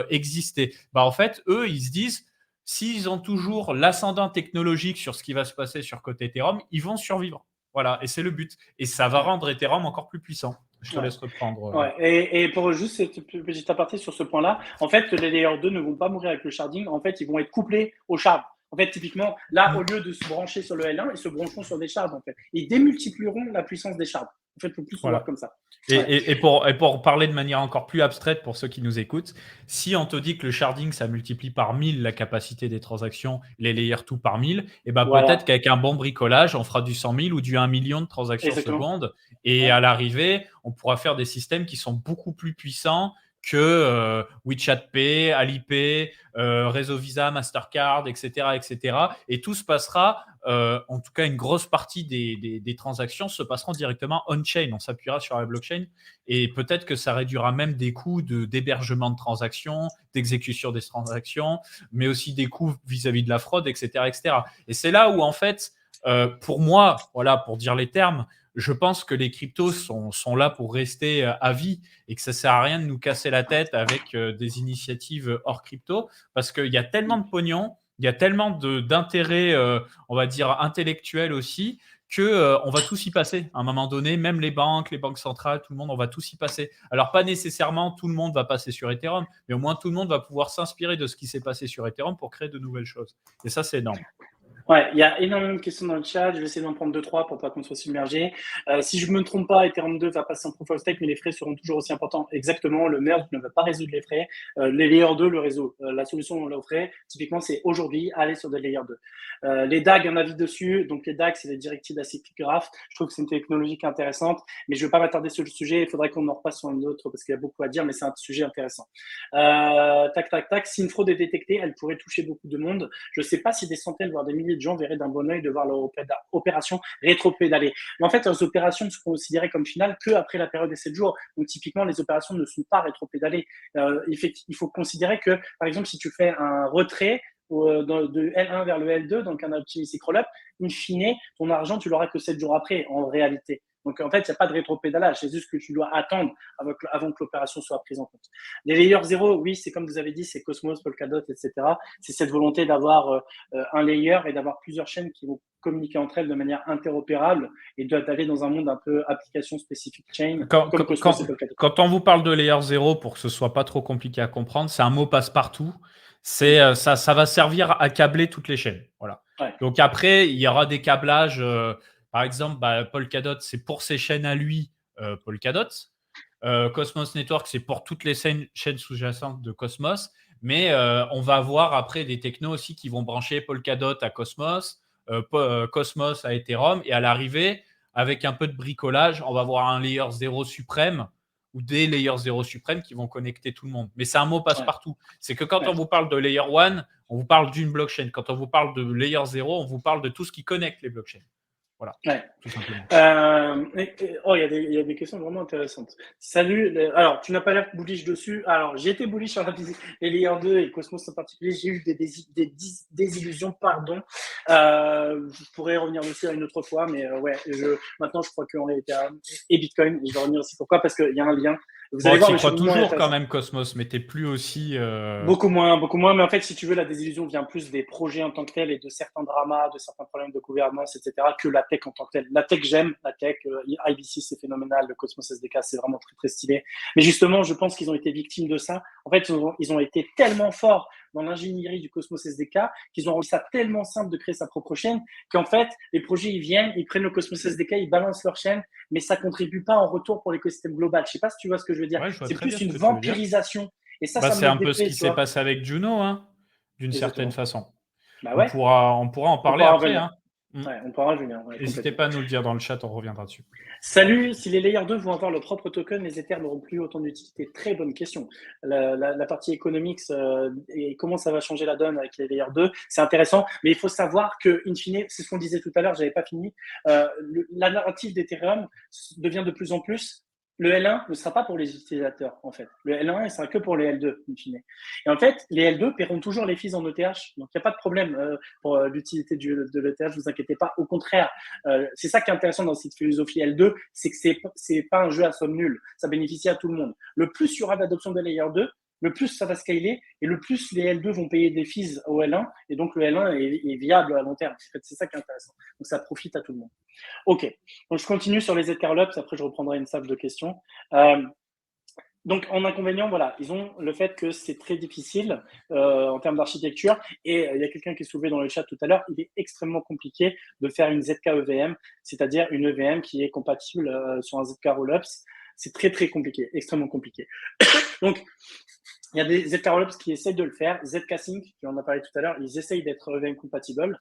exister? Bah, en fait, eux, ils se disent, s'ils ont toujours l'ascendant technologique sur ce qui va se passer sur côté Ethereum, ils vont survivre. Voilà, et c'est le but. Et ça va rendre Ethereum encore plus puissant. Je te laisse reprendre. Ouais. Et pour juste cette petite aparté sur ce point-là, en fait, les layer 2 ne vont pas mourir avec le sharding. En fait, ils vont être couplés au shard. En fait, typiquement, là, au lieu de se brancher sur le L1, ils se brancheront sur des shards. En fait, ils démultiplieront la puissance des shards. En fait, il faut plus se voir comme ça. Et pour parler de manière encore plus abstraite pour ceux qui nous écoutent, si on te dit que le sharding, ça multiplie par 1000 la capacité des transactions, les layer 2 par 1000, et ben peut-être qu'avec un bon bricolage, on fera du 100 000 ou du 1 million de transactions secondes. Et à l'arrivée, on pourra faire des systèmes qui sont beaucoup plus puissants que WeChat Pay, Alipay, Réseau Visa, Mastercard, etc., etc. Et tout se passera, en tout cas une grosse partie des transactions se passeront directement on-chain. On s'appuiera sur la blockchain et peut-être que ça réduira même des coûts d'hébergement de transactions, d'exécution des transactions, mais aussi des coûts vis-à-vis de la fraude, etc., etc. Et c'est là où en fait, pour moi, voilà, pour dire les termes, je pense que les cryptos sont là pour rester à vie et que ça ne sert à rien de nous casser la tête avec des initiatives hors crypto parce qu'il y a tellement de pognon, il y a tellement d'intérêts, on va dire, intellectuels aussi, qu'on va tous y passer à un moment donné, même les banques centrales, tout le monde, on va tous y passer. Alors, pas nécessairement tout le monde va passer sur Ethereum, mais au moins tout le monde va pouvoir s'inspirer de ce qui s'est passé sur Ethereum pour créer de nouvelles choses. Et ça, c'est énorme. Ouais, il y a énormément de questions dans le chat. Je vais essayer d'en prendre 2-3 pour pas qu'on soit submergé. Si je ne me trompe pas, Ethereum 2 va passer en proof of stake, mais les frais seront toujours aussi importants. Exactement, le merge ne va pas résoudre les frais. Les layer 2, le réseau. La solution, on l'offrait. Typiquement, c'est aujourd'hui aller sur des layer 2. Les DAG, on a vite dessus. Donc, les DAG, c'est les Directed Acyclic Graph. Je trouve que c'est une technologie qui est intéressante, mais je ne vais pas m'attarder sur le sujet. Il faudrait qu'on en repasse sur un autre parce qu'il y a beaucoup à dire, mais c'est un sujet intéressant. Tac. Si une fraude est détectée, elle pourrait toucher beaucoup de monde. Je ne sais pas si des centaines, voire des milliers de gens verraient d'un bon oeil de voir leur opération rétro-pédaler. Mais en fait, les opérations ne sont considérées comme finales qu'après la période des 7 jours. Donc, typiquement, les opérations ne sont pas rétro-pédalées. Il faut considérer que, par exemple, si tu fais un retrait de L1 vers le L2, donc un optimistic rollup, in fine, ton argent, tu l'auras que 7 jours après, en réalité. Donc, en fait, il n'y a pas de rétro-pédalage. C'est juste que tu dois attendre avant que l'opération soit prise en compte. Les layer 0, oui, c'est comme vous avez dit, c'est Cosmos, Polkadot, etc. C'est cette volonté d'avoir un layer et d'avoir plusieurs chaînes qui vont communiquer entre elles de manière interopérable et d'aller dans un monde un peu application spécifique chain. Quand on vous parle de layer 0, pour que ce soit pas trop compliqué à comprendre, c'est un mot passe-partout. Ça va servir à câbler toutes les chaînes. Voilà. Ouais. Donc après, il y aura des câblages. Par exemple, Polkadot, c'est pour ses chaînes à lui, Polkadot. Cosmos Network, c'est pour toutes les chaînes sous-jacentes de Cosmos. Mais on va avoir après des technos aussi qui vont brancher Polkadot à Cosmos, Cosmos à Ethereum, et à l'arrivée, avec un peu de bricolage, on va avoir un layer 0 suprême ou des layers 0 suprêmes qui vont connecter tout le monde. Mais c'est un mot passe-partout. C'est que quand on vous parle de layer 1, on vous parle d'une blockchain. Quand on vous parle de layer 0, on vous parle de tout ce qui connecte les blockchains. Voilà, tout simplement. Il y a des questions vraiment intéressantes. Salut. Alors, tu n'as pas l'air bullish dessus. Alors, j'ai été bullish sur les Layer 2 et Cosmos en particulier. J'ai eu des désillusions, pardon. Je pourrais revenir dessus une autre fois, mais maintenant, je crois qu'on est et Bitcoin. Et je vais revenir aussi. Pourquoi? Parce qu'il y a un lien. Vous allez voir, tu crois toujours quand même Cosmos, mais tu n'es plus aussi... Beaucoup moins. Mais en fait, si tu veux, la désillusion vient plus des projets en tant que tels et de certains dramas, de certains problèmes de gouvernance, etc., que la tech en tant que telle. La tech, j'aime. La tech, IBC, c'est phénoménal. Le Cosmos SDK, c'est vraiment très, très stylé. Mais justement, je pense qu'ils ont été victimes de ça. En fait, ils ont été tellement forts dans l'ingénierie du Cosmos SDK qu'ils ont rendu ça tellement simple de créer sa propre chaîne qu'en fait, les projets, ils viennent, ils prennent le Cosmos SDK, ils balancent leur chaîne, mais ça contribue pas en retour pour l'écosystème global. Je sais pas si tu vois ce que je veux dire. Ouais, c'est plus une vampirisation. Et ça c'est un peu ce qui s'est passé avec Juno, hein, d'une certaine façon. On pourra en parler après. Hein. On pourra revenir. N'hésitez pas à nous le dire dans le chat, on reviendra dessus. Salut, si les Layer 2 vont avoir leur propre token, les Ethers n'auront plus autant d'utilité. Très bonne question. La partie économique et comment ça va changer la donne avec les Layer 2, c'est intéressant, mais il faut savoir que, in fine, c'est ce qu'on disait tout à l'heure, j'avais pas fini, la narrative d'Ethereum devient de plus en plus le L1 ne sera pas pour les utilisateurs, en fait. Le L1, il sera que pour les L2, in fine. Et en fait, les L2 paieront toujours les fees en ETH, donc il n'y a pas de problème pour l'utilité de l'ETH, ne vous inquiétez pas. Au contraire, c'est ça qui est intéressant dans cette philosophie L2, c'est que c'est pas un jeu à somme nulle. Ça bénéficie à tout le monde. Le plus il y aura d'adoption de Layer 2, le plus ça va scaler et le plus les L2 vont payer des fees au L1 et donc le L1 est viable à long terme. En fait, c'est ça qui est intéressant. Donc ça profite à tout le monde. Ok, donc je continue sur les Etherlubs, après je reprendrai une salle de questions. Donc en inconvénient, voilà, ils ont le fait que c'est très difficile en termes d'architecture et il y a quelqu'un qui est soulevé dans le chat tout à l'heure, il est extrêmement compliqué de faire une ZK EVM, c'est-à-dire une EVM qui est compatible sur un ZK Rollups. C'est très très compliqué, extrêmement compliqué. Donc il y a des ZK Rollups qui essayent de le faire. ZK Sync, tu en as parlé tout à l'heure, ils essayent d'être EVM compatible.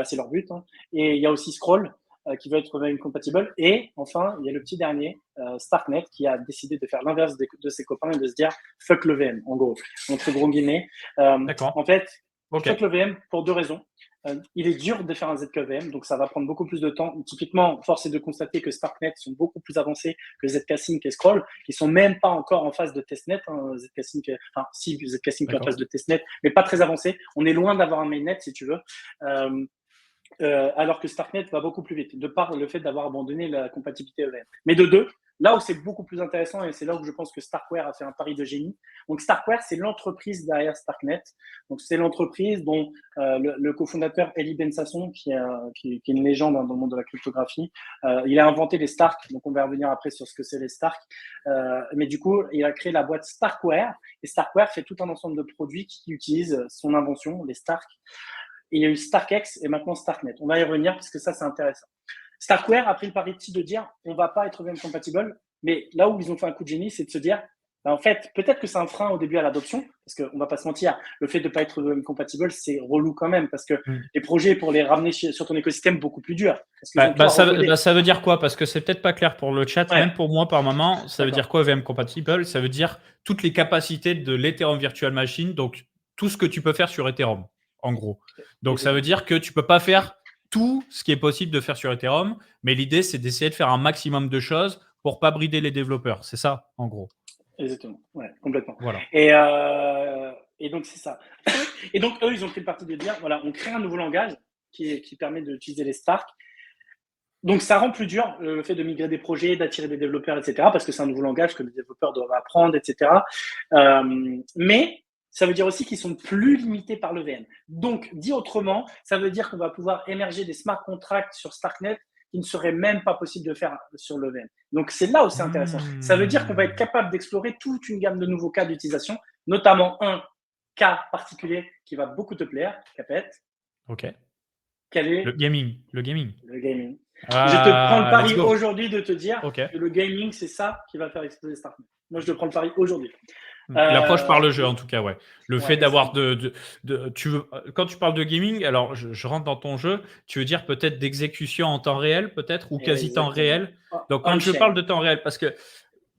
C'est leur but. Hein. Et il y a aussi Scroll qui veut être EVM compatible. Et enfin, il y a le petit dernier, Starknet, qui a décidé de faire l'inverse de ses copains et de se dire fuck l'EVM, en gros, entre gros guillemets. En fait, fuck l'EVM pour deux raisons. Il est dur de faire un ZKVM, donc ça va prendre beaucoup plus de temps. Typiquement, force est de constater que Starknet sont beaucoup plus avancés que ZK-Sync et Scroll, qui sont même pas encore en phase de testnet. Hein, ZK-Sync est en phase de testnet, mais pas très avancé. On est loin d'avoir un mainnet, si tu veux. Alors que Starknet va beaucoup plus vite, de par le fait d'avoir abandonné la compatibilité EVM. Mais de deux, là où c'est beaucoup plus intéressant, et c'est là où je pense que Starkware a fait un pari de génie. Donc Starkware, c'est l'entreprise derrière Starknet. Donc c'est l'entreprise dont le cofondateur Eli Ben-Sasson, qui est une légende dans le monde de la cryptographie, il a inventé les Stark. Donc on va revenir après sur ce que c'est les Stark. Mais du coup, il a créé la boîte Starkware, et Starkware fait tout un ensemble de produits qui utilisent son invention, les Stark. Et il y a eu StarkX et maintenant Starknet. On va y revenir parce que ça, c'est intéressant. Starkware a pris le pari de dire on ne va pas être EVM compatible, mais là où ils ont fait un coup de génie, c'est de se dire en fait, peut-être que c'est un frein au début à l'adoption, parce qu'on ne va pas se mentir, le fait de ne pas être EVM compatible, c'est relou quand même, parce que les projets pour les ramener sur ton écosystème, beaucoup plus dur. Ça veut dire quoi? Parce que c'est peut-être pas clair pour le chat, même pour moi par moment, ça veut dire quoi EVM compatible? Ça veut dire toutes les capacités de l'Ethereum Virtual Machine, donc tout ce que tu peux faire sur Ethereum. En gros. Donc, ça veut dire que tu ne peux pas faire tout ce qui est possible de faire sur Ethereum, mais l'idée, c'est d'essayer de faire un maximum de choses pour ne pas brider les développeurs. C'est ça, en gros. Exactement, ouais, complètement. Voilà. Et donc, c'est ça. Et donc, eux, ils ont pris le parti de dire, voilà, on crée un nouveau langage qui permet d'utiliser les Stark. Donc, ça rend plus dur le fait de migrer des projets, d'attirer des développeurs, etc., parce que c'est un nouveau langage que les développeurs doivent apprendre, etc. Mais ça veut dire aussi qu'ils sont plus limités par l'EVM. Donc, dit autrement, ça veut dire qu'on va pouvoir émerger des smart contracts sur Starknet qui ne seraient même pas possible de faire sur l'EVM. Donc, c'est là où c'est intéressant. Ça veut dire qu'on va être capable d'explorer toute une gamme de nouveaux cas d'utilisation, notamment un cas particulier qui va beaucoup te plaire, Capet. Ok. Quel est le gaming. Le gaming. Ah, je te prends le pari aujourd'hui de te dire que le gaming, c'est ça qui va faire exploser Starknet. Moi, je te prends le pari aujourd'hui. L'approche par le jeu, en tout cas, ouais. Le Ouais, fait d'avoir quand tu parles de gaming, alors je rentre dans ton jeu, tu veux dire peut-être d'exécution en temps réel, peut-être, ou quasi temps exactement. réel. Donc, quand je On-chain. parle de temps réel, parce que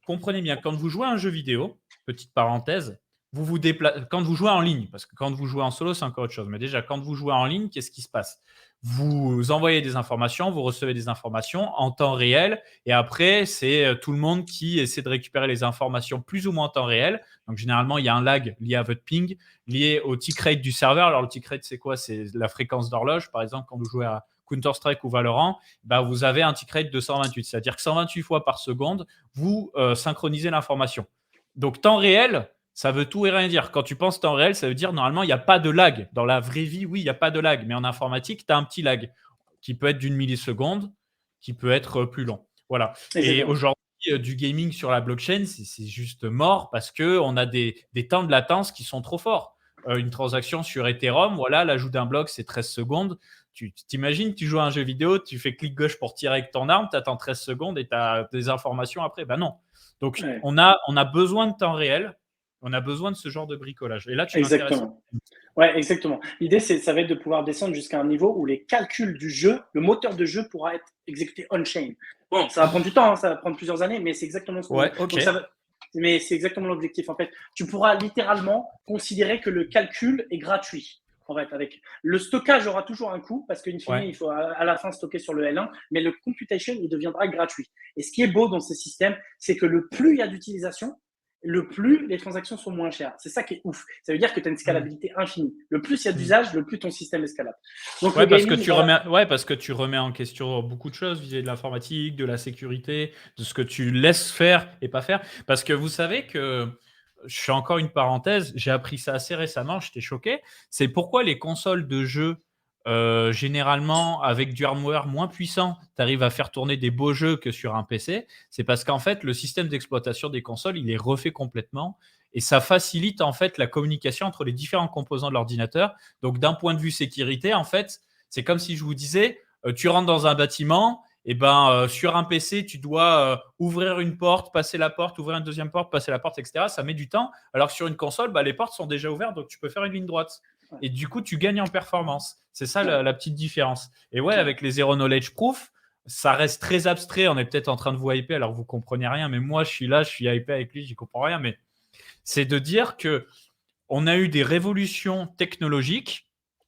comprenez bien, quand vous jouez à un jeu vidéo, petite parenthèse, vous déplacez, quand vous jouez en ligne, parce que quand vous jouez en solo, c'est encore autre chose. Mais déjà, quand vous jouez en ligne, qu'est-ce qui se passe? Vous envoyez des informations, vous recevez des informations en temps réel, et après, c'est tout le monde qui essaie de récupérer les informations plus ou moins en temps réel. Donc, généralement, il y a un lag lié à votre ping, lié au tick rate du serveur. Alors, le tick rate, c'est quoi? C'est la fréquence d'horloge. Par exemple, quand vous jouez à Counter-Strike ou Valorant, bah, vous avez un tick rate de 128, c'est-à-dire que 128 fois par seconde, vous synchronisez l'information. Donc, temps réel, ça veut tout et rien dire. Quand tu penses temps réel, ça veut dire normalement, il n'y a pas de lag. Dans la vraie vie, oui, il n'y a pas de lag. Mais en informatique, tu as un petit lag qui peut être d'une milliseconde, qui peut être plus long. Voilà. Et Exactement. aujourd'hui, du gaming sur la blockchain, c'est juste mort parce qu'on a des temps de latence qui sont trop forts. Une transaction sur Ethereum, voilà, l'ajout d'un bloc, c'est 13 secondes. Tu t'imagines, tu joues à un jeu vidéo, tu fais clic gauche pour tirer avec ton arme, tu attends 13 secondes et tu as des informations après. Ben non. Donc, Ouais, on a besoin de temps réel, on a besoin de ce genre de bricolage. Et là, tu m'intéresses. exactement. Ouais, exactement. L'idée, ça va être de pouvoir descendre jusqu'à un niveau où les calculs du jeu, le moteur de jeu pourra être exécuté on-chain. Bon, ça va prendre du temps, hein, ça va prendre plusieurs années, mais c'est exactement ce qu'on veut. Ouais, ok. Donc, mais c'est exactement l'objectif. En fait, tu pourras littéralement considérer que le calcul est gratuit. En fait, avec le stockage aura toujours un coût parce qu'in fine, Ouais. il faut à la fin stocker sur le L1, mais le computation, il deviendra gratuit. Et ce qui est beau dans ces systèmes, c'est que le plus il y a d'utilisation, le plus les transactions sont moins chères. C'est ça qui est ouf. Ça veut dire que tu as une Mm. scalabilité infinie. Le plus il y a Mm. d'usage, le plus ton système est scalable. Donc le Ouais, gaming, voilà. parce que tu remets en question beaucoup de choses vis-à-vis de l'informatique, de la sécurité, de ce que tu laisses faire et pas faire. Parce que vous savez que, je fais encore une parenthèse, j'ai appris ça assez récemment, j'étais choqué. C'est pourquoi les consoles de jeux, généralement, avec du hardware moins puissant, tu arrives à faire tourner des beaux jeux que sur un PC. C'est parce qu'en fait, le système d'exploitation des consoles, il est refait complètement. Et ça facilite en fait la communication entre les différents composants de l'ordinateur. Donc, d'un point de vue sécurité, en fait, c'est comme si je vous disais, tu rentres dans un bâtiment, et ben sur un PC, tu dois ouvrir une porte, passer la porte, ouvrir une deuxième porte, passer la porte, etc. Ça met du temps. Alors que sur une console, bah, les portes sont déjà ouvertes, donc tu peux faire une ligne droite. Ouais, Et du coup, tu gagnes en performance. C'est ça ouais, la petite différence. Et ouais, ouais. avec les Zero Knowledge Proof, ça reste très abstrait. On est peut-être en train de vous hyper, alors vous comprenez rien. Mais moi, je suis là, je suis hyper avec lui, j'y comprends rien. Mais c'est de dire que on a eu des révolutions technologiques.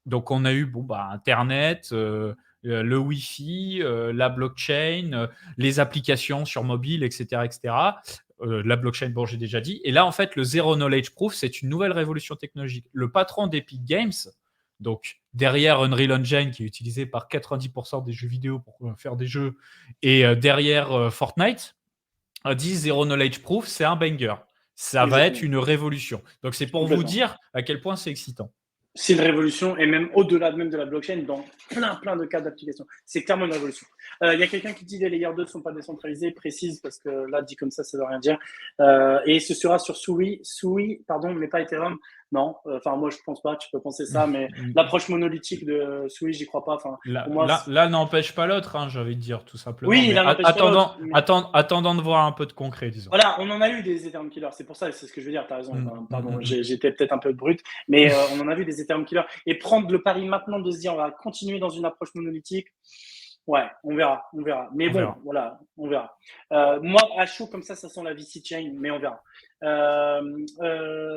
Donc, on a eu Internet, le Wi-Fi, la blockchain, les applications sur mobile, etc. etc. La blockchain, bon, j'ai déjà dit. Et là, en fait, le Zero Knowledge Proof, c'est une nouvelle révolution technologique. Le patron d'Epic Games, donc derrière Unreal Engine, qui est utilisé par 90% des jeux vidéo pour faire des jeux, et derrière Fortnite, dit Zero Knowledge Proof, c'est un banger. Ça va être Exactement. une révolution. Donc, c'est pour vous Complètement. dire à quel point c'est excitant. C'est une révolution et même au-delà même de la blockchain dans plein de cas d'application. C'est clairement une révolution. Il y a quelqu'un qui dit que les layers 2 ne sont pas décentralisés, précise parce que là, dit comme ça ne veut rien dire. Et ce sera sur Sui, pardon, mais pas Ethereum. Non, enfin moi je pense pas, tu peux penser ça, mais l'approche monolithique de Sui, j'y crois pas. Enfin, pour moi, Là n'empêche pas l'autre, hein, j'ai envie de dire tout simplement. oui, Mais l'un n'empêche pas l'autre. attendant de voir un peu de concret, disons. Voilà, on en a eu des Ethereum killers, c'est pour ça, c'est ce que je veux dire, tu as raison, Mm, enfin, mm, pardon, mm, j'étais peut-être un peu brut, mais on en a vu des Ethereum killers. Et prendre le pari maintenant de se dire on va continuer dans une approche monolithique, ouais, on verra, on verra. Mais on bon, verra. voilà, on verra. Moi, à chaud comme ça sent la VC Chain, mais on verra.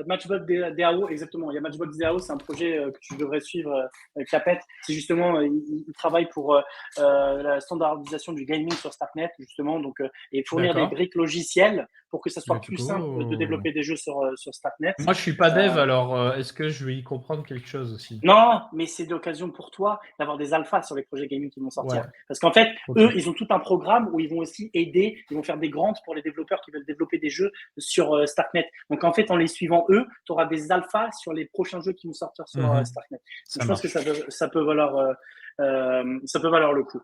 Matchbox DAO, exactement. Il y a Matchbox DAO, c'est un projet que tu devrais suivre, Capet. C'est justement, il travaille pour la standardisation du gaming sur Starknet, justement, donc, et fournir des D'accord. briques logicielles pour que ça soit Let's plus simple de go. développer des jeux sur Starknet. Moi, je suis pas dev, Euh, alors est-ce que je vais y comprendre quelque chose aussi? non, mais c'est l'occasion pour toi d'avoir des alphas sur les projets gaming qui vont sortir. Ouais, Parce qu'en fait, ok. eux, ils ont tout un programme où ils vont aussi aider, ils vont faire des grants pour les développeurs qui veulent développer des jeux sur Starknet. Donc en fait, en les suivant eux, tu auras des alphas sur les prochains jeux qui vont sortir sur Starknet. Donc Ça je pense que marche. ça peut valoir le coup.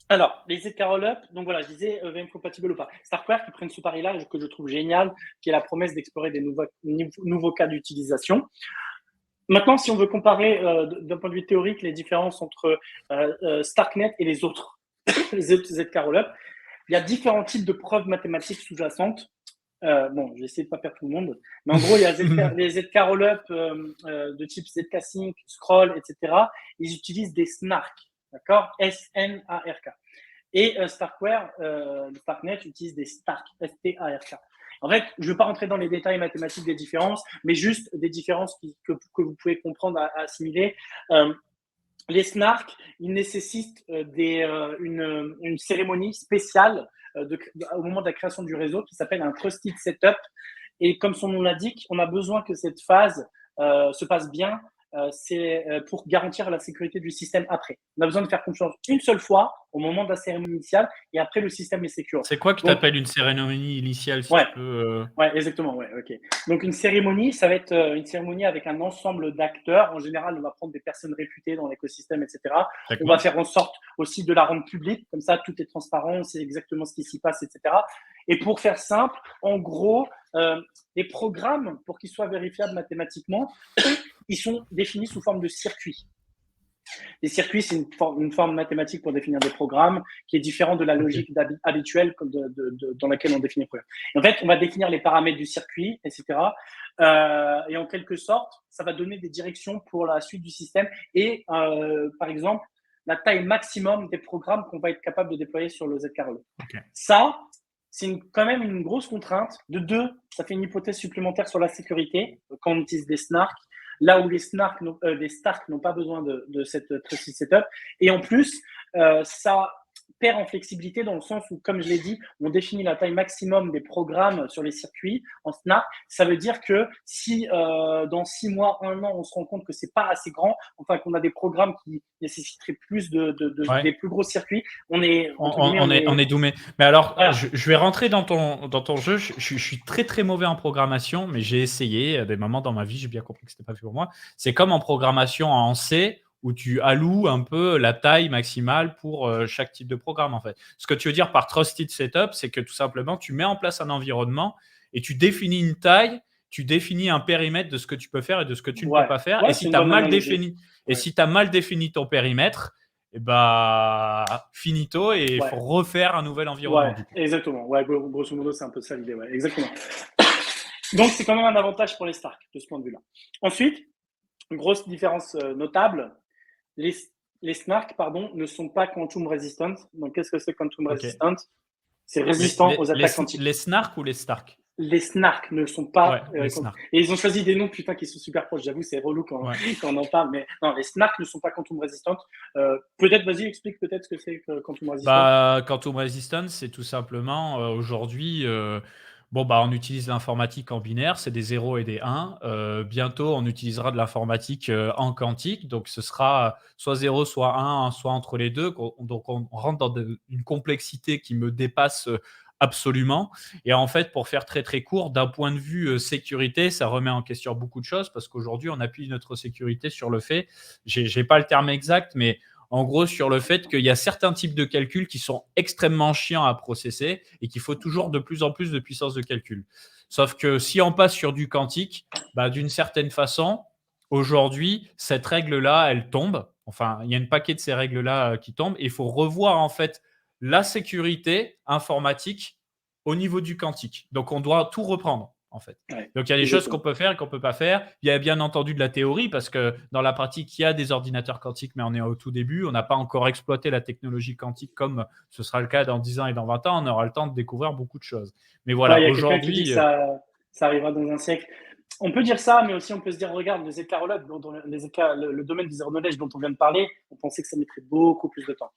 Alors, les Z Roll-Up, donc voilà, je disais VM compatible ou pas. Starkware qui prennent ce pari-là, que je trouve génial, qui est la promesse d'explorer des nouveaux cas d'utilisation. Maintenant, si on veut comparer d'un point de vue théorique les différences entre Starknet et les autres ZK Rollup, il y a différents types de preuves mathématiques sous-jacentes bon, je vais essayer de pas perdre tout le monde, mais en gros, il y a les ZK Rollup de type ZK Sync, Scroll, etc. Ils utilisent des SNARK, d'accord? S-N-A-R-K. Et Starkware, Starknet utilise des Stark, S-T-A-R-K. En fait, je ne vais pas rentrer dans les détails mathématiques des différences, mais juste des différences que vous pouvez comprendre, à assimiler. Les SNARK, ils nécessitent une cérémonie spéciale au moment de la création du réseau qui s'appelle un Trusted Setup. Et comme son nom l'indique, on a besoin que cette phase se passe bien. C'est pour garantir la sécurité du système après. On a besoin de faire confiance une seule fois au moment de la cérémonie initiale et après le système est sécure. C'est quoi que tu appelles une cérémonie initiale, si ouais, tu peux ouais, exactement. Ouais, ok. Donc une cérémonie, ça va être une cérémonie avec un ensemble d'acteurs. En général, on va prendre des personnes réputées dans l'écosystème, etc. On va faire en sorte aussi de la rendre publique, comme ça tout est transparent, on sait exactement ce qui s'y passe, etc. Et pour faire simple, en gros, les programmes, pour qu'ils soient vérifiables mathématiquement, ils sont définis sous forme de circuits. Les circuits, c'est une forme mathématique pour définir des programmes qui est différente de la logique habituelle dans laquelle on définit les programmes. Et en fait, on va définir les paramètres du circuit, etc. Et en quelque sorte, ça va donner des directions pour la suite du système et, par exemple, la taille maximum des programmes qu'on va être capable de déployer sur le ZK-Rollup. Okay. Ça, c'est quand même une grosse contrainte. De deux, ça fait une hypothèse supplémentaire sur la sécurité quand on utilise des SNARK. Là où les Stark n'ont pas besoin de cette Trusted Setup. Et en plus, ça perd en flexibilité dans le sens où, comme je l'ai dit, on définit la taille maximum des programmes sur les circuits en SNARK. Ça veut dire que si dans 6 mois, 1 an, on se rend compte que c'est pas assez grand, enfin qu'on a des programmes qui nécessiteraient plus des plus gros circuits, on est doomé. Mais alors, voilà. je vais rentrer dans ton jeu. Je suis très très mauvais en programmation, mais j'ai essayé à des moments dans ma vie, j'ai bien compris que c'était pas fait pour moi. C'est comme en programmation en C, où tu alloues un peu la taille maximale pour chaque type de programme, en fait. Ce que tu veux dire par Trusted Setup, c'est que tout simplement, tu mets en place un environnement et tu définis une taille, tu définis un périmètre de ce que tu peux faire et de ce que tu ne peux pas faire. Et si tu as mal défini, si tu as mal défini ton périmètre, et finito, et il faut refaire un nouvel environnement. Exactement. Ouais, grosso modo, c'est un peu ça l'idée. Ouais, exactement. Donc, c'est quand même un avantage pour les Stark de ce point de vue-là. Ensuite, une grosse différence notable, les SNARK ne sont pas quantum resistant. Donc, qu'est-ce que c'est quantum resistant? C'est résistant aux attaques quantiques. Les SNARK ou les STARK? Les SNARK ne sont pas. Les SNARK. Et ils ont choisi des noms qui sont super proches. J'avoue, c'est relou quand on en parle. Mais non, les SNARK ne sont pas quantum resistant. Peut-être, vas-y, explique peut-être ce que c'est que quantum resistant. Quantum resistant, c'est tout simplement aujourd'hui. On utilise l'informatique en binaire, c'est des 0 et des 1. Bientôt, on utilisera de l'informatique en quantique, donc ce sera soit 0, soit 1, soit entre les deux. Donc, on rentre dans une complexité qui me dépasse absolument. Et en fait, pour faire très très court, d'un point de vue sécurité, ça remet en question beaucoup de choses parce qu'aujourd'hui, on appuie notre sécurité sur le fait, j'ai pas le terme exact, mais en gros, sur le fait qu'il y a certains types de calculs qui sont extrêmement chiants à processer et qu'il faut toujours de plus en plus de puissance de calcul. Sauf que si on passe sur du quantique, d'une certaine façon, aujourd'hui, cette règle-là, elle tombe. Enfin, il y a une paquet de ces règles-là qui tombent et il faut revoir en fait la sécurité informatique au niveau du quantique. Donc, on doit tout reprendre. En fait. Donc, il y a des choses qu'on peut faire et qu'on ne peut pas faire. Il y a bien entendu de la théorie parce que dans la pratique, il y a des ordinateurs quantiques, mais on est au tout début. On n'a pas encore exploité la technologie quantique comme ce sera le cas dans 10 ans et dans 20 ans. On aura le temps de découvrir beaucoup de choses. Mais voilà, aujourd'hui… ça arrivera dans un siècle. On peut dire ça, mais aussi on peut se dire, regarde, les ZK Rollup, le domaine du zero knowledge dont on vient de parler, on pensait que ça mettrait beaucoup plus de temps.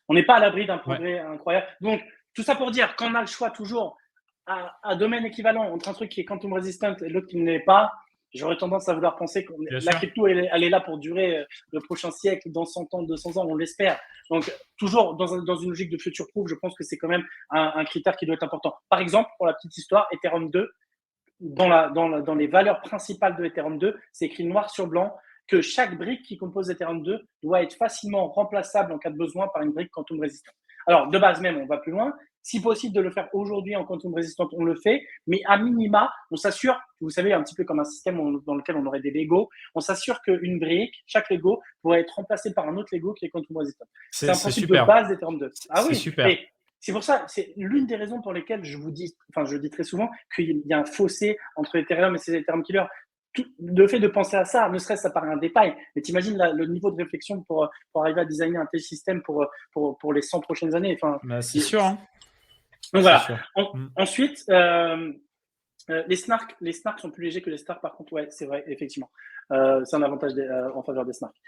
On n'est pas à l'abri d'un progrès incroyable. Donc, tout ça pour dire qu'on a le choix toujours à domaine équivalent entre un truc qui est quantum resistant et l'autre qui ne l'est pas. J'aurais tendance à vouloir penser que la crypto, elle est là pour durer le prochain siècle, dans 100 ans, 200 ans, on l'espère. Donc, toujours dans une logique de future proof, je pense que c'est quand même un critère qui doit être important. Par exemple, pour la petite histoire, Ethereum 2, dans les valeurs principales de Ethereum 2, c'est écrit noir sur blanc que chaque brique qui compose Ethereum 2 doit être facilement remplaçable en cas de besoin par une brique quantum résistante. Alors, de base même, on va plus loin. Si possible de le faire aujourd'hui en quantum résistante, on le fait. Mais à minima, on s'assure, vous savez, un petit peu comme un système dans lequel on aurait des Lego, on s'assure qu'une brique, chaque Lego, pourrait être remplacé par un autre Lego qui est quantum résistant. C'est un principe de base d'Ethereum 2. Ah oui, super. C'est pour ça, c'est l'une des raisons pour lesquelles je dis très souvent qu'il y a un fossé entre Ethereum et ces Ethereum killers. Le fait de penser à ça, ne serait-ce que ça paraît un détail, mais t'imagines le niveau de réflexion pour arriver à designer un tel système pour les 100 prochaines années. Enfin, Bah, c'est sûr, hein. donc C'est voilà. sûr. Ensuite, les snarks sont plus légers que les stars, par contre, ouais, c'est vrai, effectivement. C'est un avantage en faveur des snarks.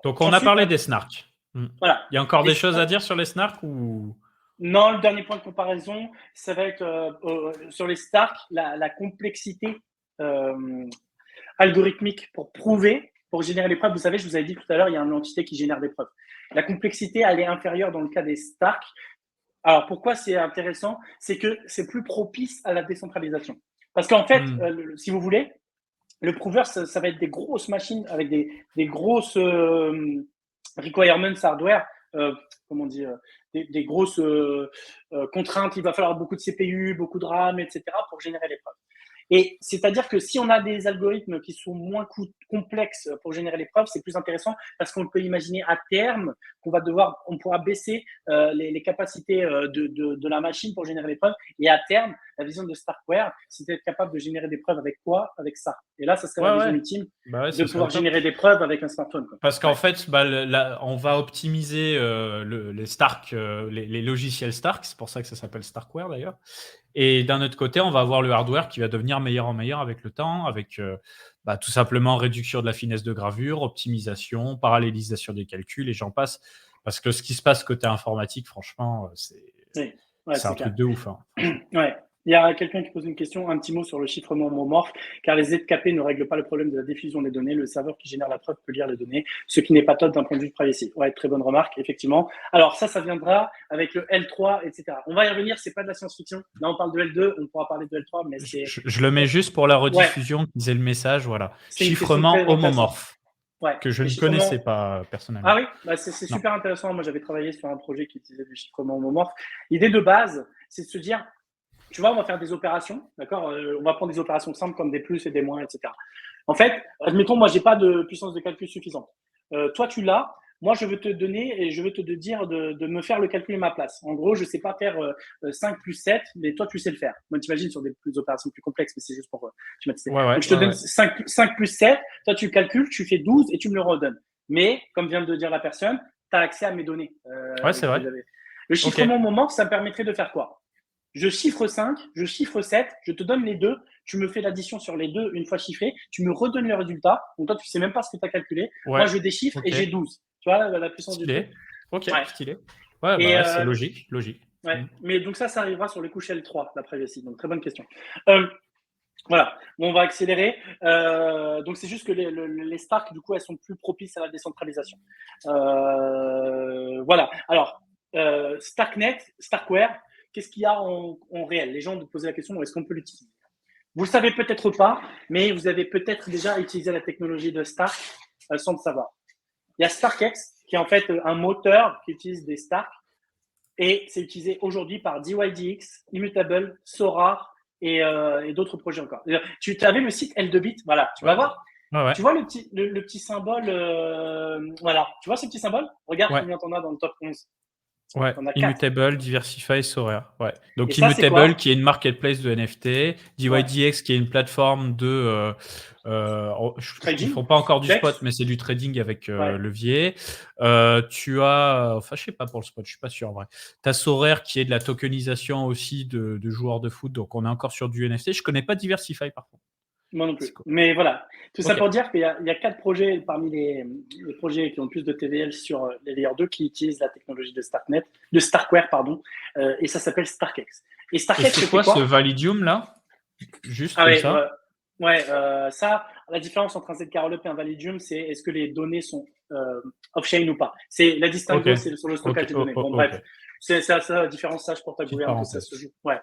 Donc, on a parlé des snarks. Voilà. Il y a encore des choses à dire sur les snarks ou... Non, le dernier point de comparaison, ça va être sur les Stark, la complexité algorithmique pour générer les preuves. Vous savez, je vous avais dit tout à l'heure, il y a une entité qui génère des preuves. La complexité, elle est inférieure dans le cas des Stark. Alors, pourquoi c'est intéressant? C'est que c'est plus propice à la décentralisation. Parce qu'en fait, si vous voulez, le prover, ça va être des grosses machines avec des grosses requirements hardware, comment on dit, des grosses contraintes. Il va falloir beaucoup de CPU, beaucoup de RAM, etc. pour générer les preuves. Et c'est-à-dire que si on a des algorithmes qui sont moins complexes pour générer les preuves, c'est plus intéressant parce qu'on peut imaginer à terme on pourra baisser les capacités de la machine pour générer les preuves. Et à terme, la vision de Starkware, c'est d'être capable de générer des preuves avec quoi? Avec ça. Et là, ça serait la vision ultime de pouvoir générer des preuves avec un smartphone. Quoi. Parce qu'en fait, on va optimiser les Stark, les logiciels Stark. C'est pour ça que ça s'appelle Starkware d'ailleurs. Et d'un autre côté, on va avoir le hardware qui va devenir meilleur en meilleur avec le temps, avec tout simplement réduction de la finesse de gravure, optimisation, parallélisation des calculs et j'en passe. Parce que ce qui se passe côté informatique, franchement, c'est un truc de ouf. Hein. Ouais. Il y a quelqu'un qui pose une question, un petit mot sur le chiffrement homomorphe, car les ZKP ne règlent pas le problème de la diffusion des données. Le serveur qui génère la preuve peut lire les données, ce qui n'est pas top d'un point de vue de privacy. Ouais, très bonne remarque, effectivement. Alors ça viendra avec le L3, etc. On va y revenir, c'est pas de la science-fiction. Là, on parle de L2, on pourra parler de L3, mais c'est... Je le mets juste pour la rediffusion, qu'ils aient le message, voilà. Chiffrement homomorphe, ouais. que je ne connaissais pas personnellement. Ah oui, c'est super intéressant. Moi, j'avais travaillé sur un projet qui utilisait du chiffrement homomorphe. L'idée de base, c'est de se dire, tu vois, on va faire des opérations, d'accord? On va prendre des opérations simples comme des plus et des moins, etc. En fait, admettons, moi, j'ai pas de puissance de calcul suffisante. Toi, tu l'as. Moi, je veux te donner et je veux te dire de me faire le calcul à ma place. En gros, je sais pas faire 5 plus 7, mais toi, tu sais le faire. Moi, t'imagines sur des opérations plus complexes, mais c'est juste pour schématiser. Donc, je te donne 5 plus 7, toi, tu calcules, tu fais 12 et tu me le redonnes. Mais, comme vient de dire la personne, tu as accès à mes données. Ouais, c'est vrai. Le chiffrement au moment, ça me permettrait de faire quoi? Je chiffre 5, je chiffre 7, je te donne les deux, tu me fais l'addition sur les deux une fois chiffré, tu me redonnes le résultat. Donc toi, tu sais même pas ce que tu as calculé. Ouais. Moi, je déchiffre et j'ai 12. Tu vois la puissance stylé. du truc. Ok, stylé. Ouais, c'est logique. Ouais. Mais donc ça arrivera sur les couches L3, la privacy. Donc très bonne question. Voilà, bon, on va accélérer. Donc c'est juste que les Stark, du coup, elles sont plus propices à la décentralisation. Voilà. Alors, Starknet, Starkware, qu'est-ce qu'il y a en réel? Les gens nous posaient la question, est-ce qu'on peut l'utiliser? Vous le savez peut-être pas, mais vous avez peut-être déjà utilisé la technologie de Stark sans le savoir. Il y a StarkX, qui est en fait un moteur qui utilise des Stark, et c'est utilisé aujourd'hui par DYDX, Immutable, Sora et d'autres projets encore. Tu avais le site L2Bit, voilà, tu vas voir. Ouais. Tu vois le petit symbole, voilà, tu vois ce petit symbole? Regarde combien t'en as dans le top 11. Ouais, Immutable, Diversify, Sorare. Ouais. Donc ça, Immutable qui est une marketplace de NFT, DYDX qui est une plateforme de ils ne font pas encore du spot, mais c'est du trading avec levier. Tu as, enfin je sais pas pour le spot, je suis pas sûr en vrai. Tu as Sorare qui est de la tokenisation aussi de joueurs de foot, donc on est encore sur du NFT. Je connais pas Diversify par contre. Moi non plus. Mais voilà, tout ça pour dire qu'il y a 4 projets parmi les projets qui ont le plus de TVL sur les Layer 2 qui utilisent la technologie de Starkware, pardon, et ça s'appelle StarkX. Et StarkX, c'est quoi ce Validium là? Juste comme ça. Ça, la différence entre un zk-rollup et un Validium, c'est est-ce que les données sont off-chain ou pas. C'est la distinction, c'est sur le stockage des données. Bon, bref, c'est ça la différence, ça, pour ta gouvernance, ça se joue. Ouais.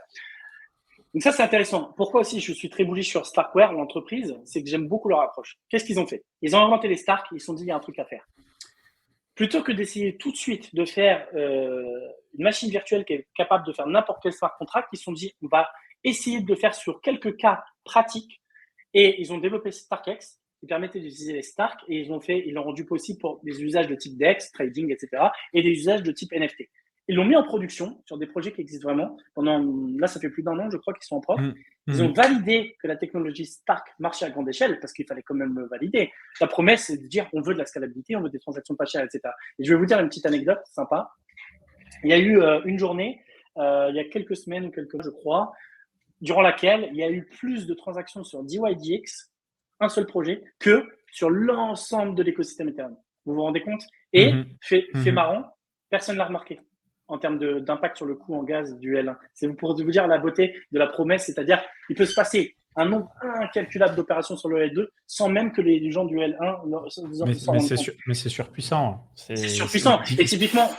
Donc ça, c'est intéressant. Pourquoi aussi je suis très bullish sur Starkware, l'entreprise, c'est que j'aime beaucoup leur approche. Qu'est-ce qu'ils ont fait? Ils ont inventé les Stark, ils se sont dit, il y a un truc à faire. Plutôt que d'essayer tout de suite de faire une machine virtuelle qui est capable de faire n'importe quel smart contract, ils se sont dit, on va essayer de le faire sur quelques cas pratiques. Et ils ont développé StarkX, qui permettait d'utiliser les Stark, et ils l'ont rendu possible pour des usages de type DEX, trading, etc., et des usages de type NFT. Ils l'ont mis en production sur des projets qui existent vraiment. Là, ça fait plus d'1 an, je crois, qu'ils sont en prod. Ils ont validé que la technologie Stark marchait à grande échelle parce qu'il fallait quand même le valider. La promesse, c'est de dire on veut de la scalabilité, on veut des transactions pas chères, etc. Et je vais vous dire une petite anecdote sympa. Il y a eu une journée, il y a quelques semaines ou quelques mois, je crois, durant laquelle il y a eu plus de transactions sur DYDX, un seul projet, que sur l'ensemble de l'écosystème Ethereum. Vous vous rendez compte? Et fait marrant, personne ne l'a remarqué en termes d'impact sur le coût en gaz du L1. C'est pour vous dire la beauté de la promesse, c'est-à-dire il peut se passer un nombre incalculable d'opérations sur le L2 sans même que les gens du L1 s'en rendent compte. Mais c'est surpuissant. C'est surpuissant. Et typiquement,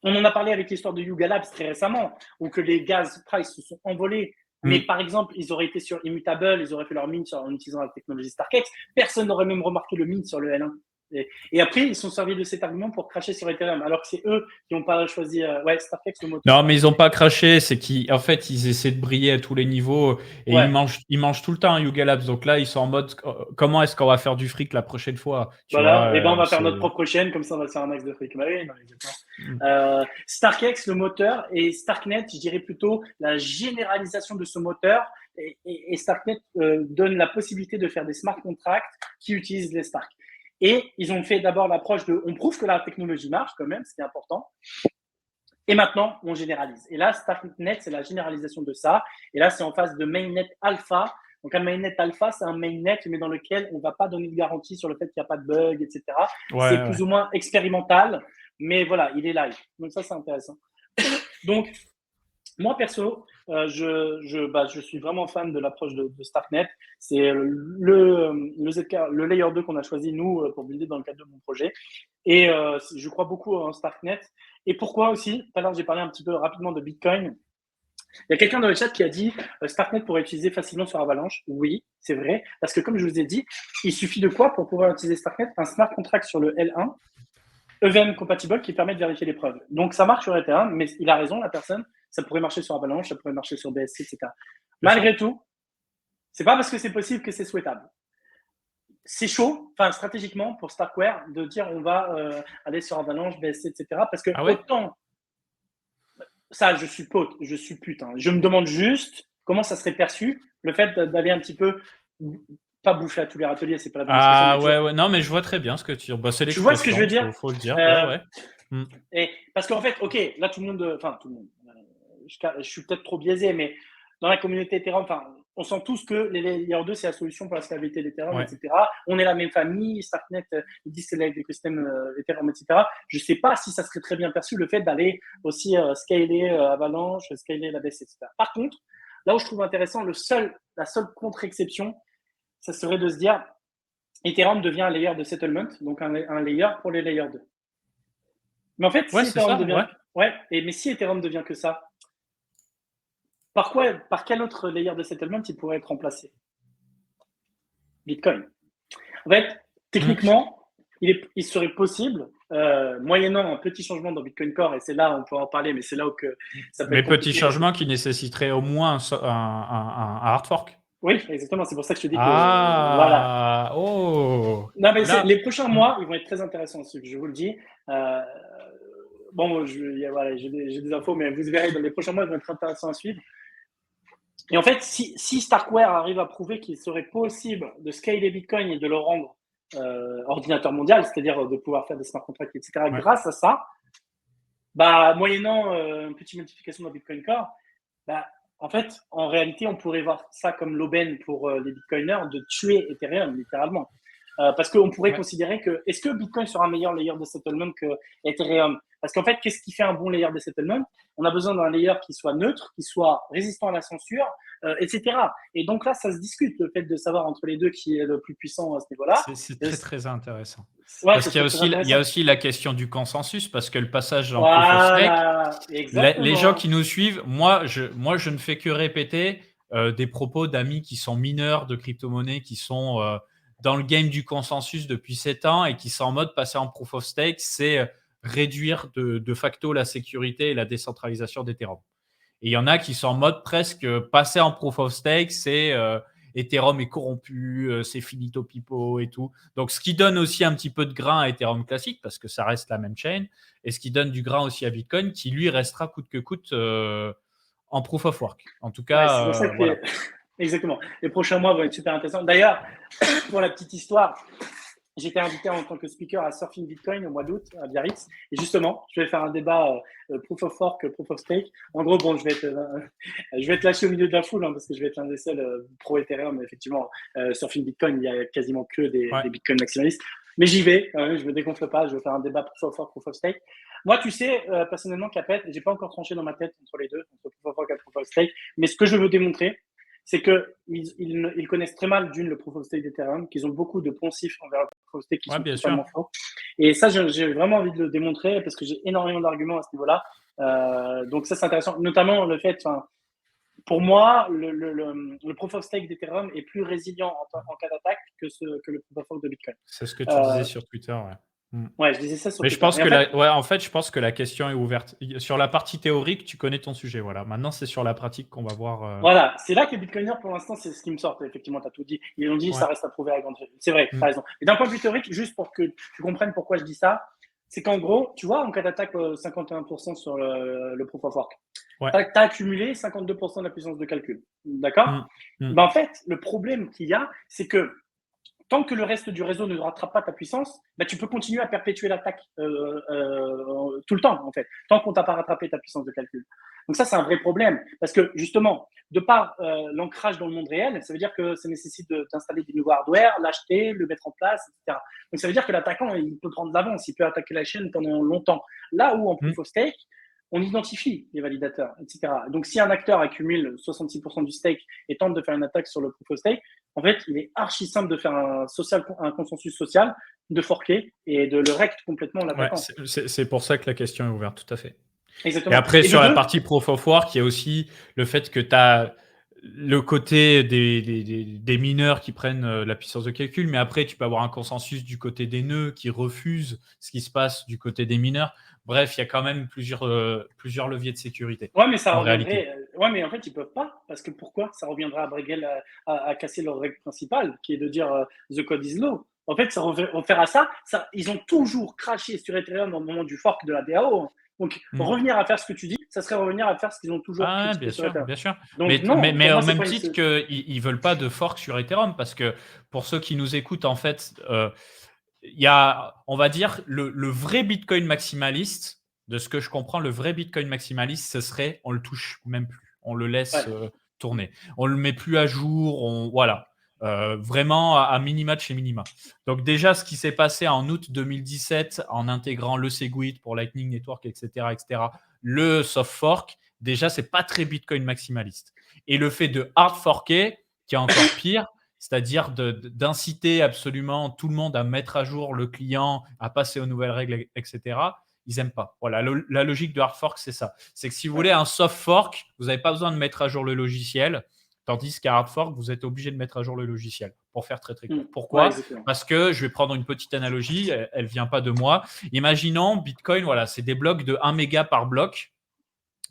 on en a parlé avec l'histoire de Yuga Labs très récemment, où que les gas prices se sont envolés. Mais par exemple, ils auraient été sur Immutable, ils auraient fait leur mine en utilisant la technologie StarkEx. Personne n'aurait même remarqué le mine sur le L1. Et après, ils sont servis de cet argument pour cracher sur Ethereum, alors que c'est eux qui n'ont pas choisi StarkEx, le moteur. Non, mais ils n'ont pas craché. C'est qu'en fait, ils essaient de briller à tous les niveaux et ils mangent tout le temps Yuga Labs. Donc là, ils sont en mode comment est-ce qu'on va faire du fric la prochaine fois? Voilà, et ben on va faire notre propre chaîne, comme ça on va se faire un max de fric. Bah oui, StarkEx, le moteur, et Starknet, je dirais plutôt la généralisation de ce moteur. Et Starknet donne la possibilité de faire des smart contracts qui utilisent les Stark. Et ils ont fait d'abord l'approche de on prouve que la technologie marche quand même, ce qui est important. Et maintenant, on généralise. Et là, Starknet, c'est la généralisation de ça. Et là, c'est en phase de mainnet alpha. Donc, un mainnet alpha, c'est un mainnet, mais dans lequel on ne va pas donner de garantie sur le fait qu'il n'y a pas de bug, etc. C'est plus ou moins expérimental, mais voilà, il est live. Donc, ça, c'est intéressant. Donc, moi, perso, je suis vraiment fan de l'approche de Starknet. C'est le layer 2 qu'on a choisi, nous, pour builder dans le cadre de mon projet. Et je crois beaucoup en Starknet. Et pourquoi aussi? Tout à l'heure, j'ai parlé un petit peu rapidement de Bitcoin. Il y a quelqu'un dans le chat qui a dit Starknet pourrait utiliser facilement sur Avalanche. Oui, c'est vrai. Parce que comme je vous ai dit, il suffit de quoi pour pouvoir utiliser Starknet? Un smart contract sur le L1, EVM compatible qui permet de vérifier les preuves. Donc, ça marche sur Ethereum, mais il a raison, la personne. Ça pourrait marcher sur Avalanche, ça pourrait marcher sur BSC, etc. Malgré tout, c'est pas parce que c'est possible que c'est souhaitable. C'est chaud, enfin stratégiquement pour Starkware, de dire on va aller sur Avalanche, BSC, etc. Parce que autant ça, je suppute. Hein. Je me demande juste comment ça serait perçu le fait d'aller un petit peu pas bouffer à tous les râteliers, c'est pas la bonne expression. Ouais. Non, mais je vois très bien ce que tu dis. Bah, tu vois ce que je veux dire? Faut le dire. Et parce qu'en fait, ok, là tout le monde, je suis peut-être trop biaisé, mais dans la communauté Ethereum, on sent tous que les Layer 2, c'est la solution pour la scalabilité d'Ethereum, etc. On est la même famille, Starknet, ils disent que c'est l'écosystème Ethereum, etc. Je ne sais pas si ça serait très bien perçu le fait d'aller aussi scaler Avalanche, scaler la BSC, etc. Par contre, là où je trouve intéressant, la seule contre-exception, ça serait de se dire Ethereum devient un layer de settlement, donc un layer pour les Layer 2. Mais en fait, si Ethereum devient que ça, par quel autre layer de settlement il pourrait être remplacé? Bitcoin. En fait, techniquement, il serait possible, moyennant un petit changement dans Bitcoin Core, et c'est là, on peut en parler, mais c'est là où ça peut être petit changement qui nécessiterait au moins un hard fork. Oui, exactement. C'est pour ça que je te dis que voilà. Non, mais les prochains mois, ils vont être très intéressants, je vous le dis. J'ai des infos, mais vous verrez, dans les prochains mois, ils vont être intéressants à suivre. Et en fait, si Starkware arrive à prouver qu'il serait possible de scaler Bitcoin et de le rendre ordinateur mondial, c'est-à-dire de pouvoir faire des smart contracts, etc., grâce à ça, moyennant une petite modification dans Bitcoin Core, en fait, en réalité, on pourrait voir ça comme l'aubaine pour les Bitcoiners de tuer Ethereum, littéralement. Parce qu'on pourrait considérer que, est-ce que Bitcoin sera un meilleur layer de settlement que Ethereum? Parce qu'en fait, qu'est-ce qui fait un bon layer de settlement? On a besoin d'un layer qui soit neutre, qui soit résistant à la censure, etc. Et donc là, ça se discute, le fait de savoir entre les deux qui est le plus puissant à ce niveau-là. C'est très, très intéressant. Parce qu'il y a aussi la question du consensus, parce que le passage en proof of stake, les gens qui nous suivent, moi, je ne fais que répéter des propos d'amis qui sont mineurs de crypto-monnaies, qui sont dans le game du consensus depuis 7 ans et qui sont en mode passer en proof of stake, c'est réduire de facto la sécurité et la décentralisation d'Ethereum. Et il y en a qui sont en mode presque passer en proof of stake, c'est Ethereum est corrompu, c'est finito pipo et tout. Donc, ce qui donne aussi un petit peu de grain à Ethereum classique, parce que ça reste la même chain, et ce qui donne du grain aussi à Bitcoin, qui lui restera coûte que coûte en proof of work. En tout Ouais, c'est pour cas, ça que voilà. exactement. Les prochains mois vont être super intéressants. D'ailleurs, pour la petite histoire, j'étais invité en tant que speaker à Surfing Bitcoin au mois d'août à Biarritz. Et justement, je vais faire un débat proof of work, proof of stake. En gros, bon, je vais être lâché au milieu de la foule parce que je vais être l'un des seuls pro Ethereum. Mais effectivement, Surfing Bitcoin, il y a quasiment que des Bitcoin maximalistes. Mais j'y vais, je me dégonfle pas. Je vais faire un débat proof of work, proof of stake. Moi, tu sais, personnellement, Capet, j'ai pas encore tranché dans ma tête entre les deux, entre proof of work et proof of stake. Mais ce que je veux démontrer, c'est qu'ils connaissent très mal le proof of stake d'Ethereum, qu'ils ont beaucoup de poncifs envers le proof of stake qui sont totalement faux. Et ça, j'ai vraiment envie de le démontrer parce que j'ai énormément d'arguments à ce niveau-là. Donc ça, c'est intéressant. Notamment le fait, pour moi, le proof of stake d'Ethereum est plus résilient en cas d'attaque que le proof of work de Bitcoin. C'est ce que tu disais sur Twitter, ouais. Ouais, je disais ça sur Mais Twitter. je pense que en fait, je pense que la question est ouverte. Sur la partie théorique, tu connais ton sujet. Voilà. Maintenant, c'est sur la pratique qu'on va voir. Voilà, c'est là que les bitcoiners, pour l'instant, c'est ce qui me sort. Effectivement, tu as tout dit. Ils ont dit, ça reste à prouver à grande échelle. C'est vrai, tu as raison. Et d'un point de vue théorique, juste pour que tu comprennes pourquoi je dis ça, c'est qu'en gros, tu vois, en cas d'attaque 51% sur le proof of work, tu as accumulé 52% de la puissance de calcul. D'accord Ben, en fait, le problème qu'il y a, c'est que tant que le reste du réseau ne rattrape pas ta puissance, bah, tu peux continuer à perpétuer l'attaque tout le temps, en fait, tant qu'on t'a pas rattrapé ta puissance de calcul. Donc ça, c'est un vrai problème, parce que justement, de par l'ancrage dans le monde réel, ça veut dire que ça nécessite d'installer des nouveaux hardware, l'acheter, le mettre en place, etc. Donc ça veut dire que l'attaquant, il peut prendre de l'avance, il peut attaquer la chaîne pendant longtemps. Là où en proof of stake, on identifie les validateurs, etc. Donc, si un acteur accumule 66% du stake et tente de faire une attaque sur le proof of stake, en fait, il est archi simple de faire un consensus social, de forquer et de le rect complètement l'attaquant. Ouais, c'est pour ça que la question est ouverte, tout à fait. Exactement. Et après, sur la partie proof of work, il y a aussi le fait que tu as le côté des mineurs qui prennent la puissance de calcul, mais après, tu peux avoir un consensus du côté des nœuds qui refusent ce qui se passe du côté des mineurs. Bref, il y a quand même plusieurs leviers de sécurité. Ouais, mais ça reviendrait. Ouais, mais en fait, ils peuvent pas. Parce que pourquoi? Ça reviendrait à Bruegel à casser leur règle principale, qui est de dire the code is law. En fait, ça refaire à ça. Ils ont toujours craché sur Ethereum au moment du fork de la DAO. Donc, revenir à faire ce que tu dis, ça serait revenir à faire ce qu'ils ont toujours bien sûr, bien sûr. Donc, mais au même titre qu'ils ne veulent pas de fork sur Ethereum, parce que pour ceux qui nous écoutent, en fait, il y a, on va dire, le vrai Bitcoin maximaliste, de ce que je comprends, le vrai Bitcoin maximaliste, ce serait, on le touche même plus, on le laisse tourner, on le met plus à jour, voilà. Vraiment à minima de chez minima. Donc déjà, ce qui s'est passé en août 2017 en intégrant le Segwit pour Lightning Network, etc., le soft fork, déjà, c'est pas très Bitcoin maximaliste. Et le fait de hard forker, qui est encore pire, c'est-à-dire d'inciter absolument tout le monde à mettre à jour le client, à passer aux nouvelles règles, etc., ils n'aiment pas. Voilà, la logique de hard fork, c'est ça. C'est que si vous voulez un soft fork, vous n'avez pas besoin de mettre à jour le logiciel. Tandis qu'à hard fork, vous êtes obligé de mettre à jour le logiciel, pour faire très très court. Pourquoi? Parce que je vais prendre une petite analogie, elle ne vient pas de moi. Imaginons Bitcoin, voilà, c'est des blocs de 1 méga par bloc.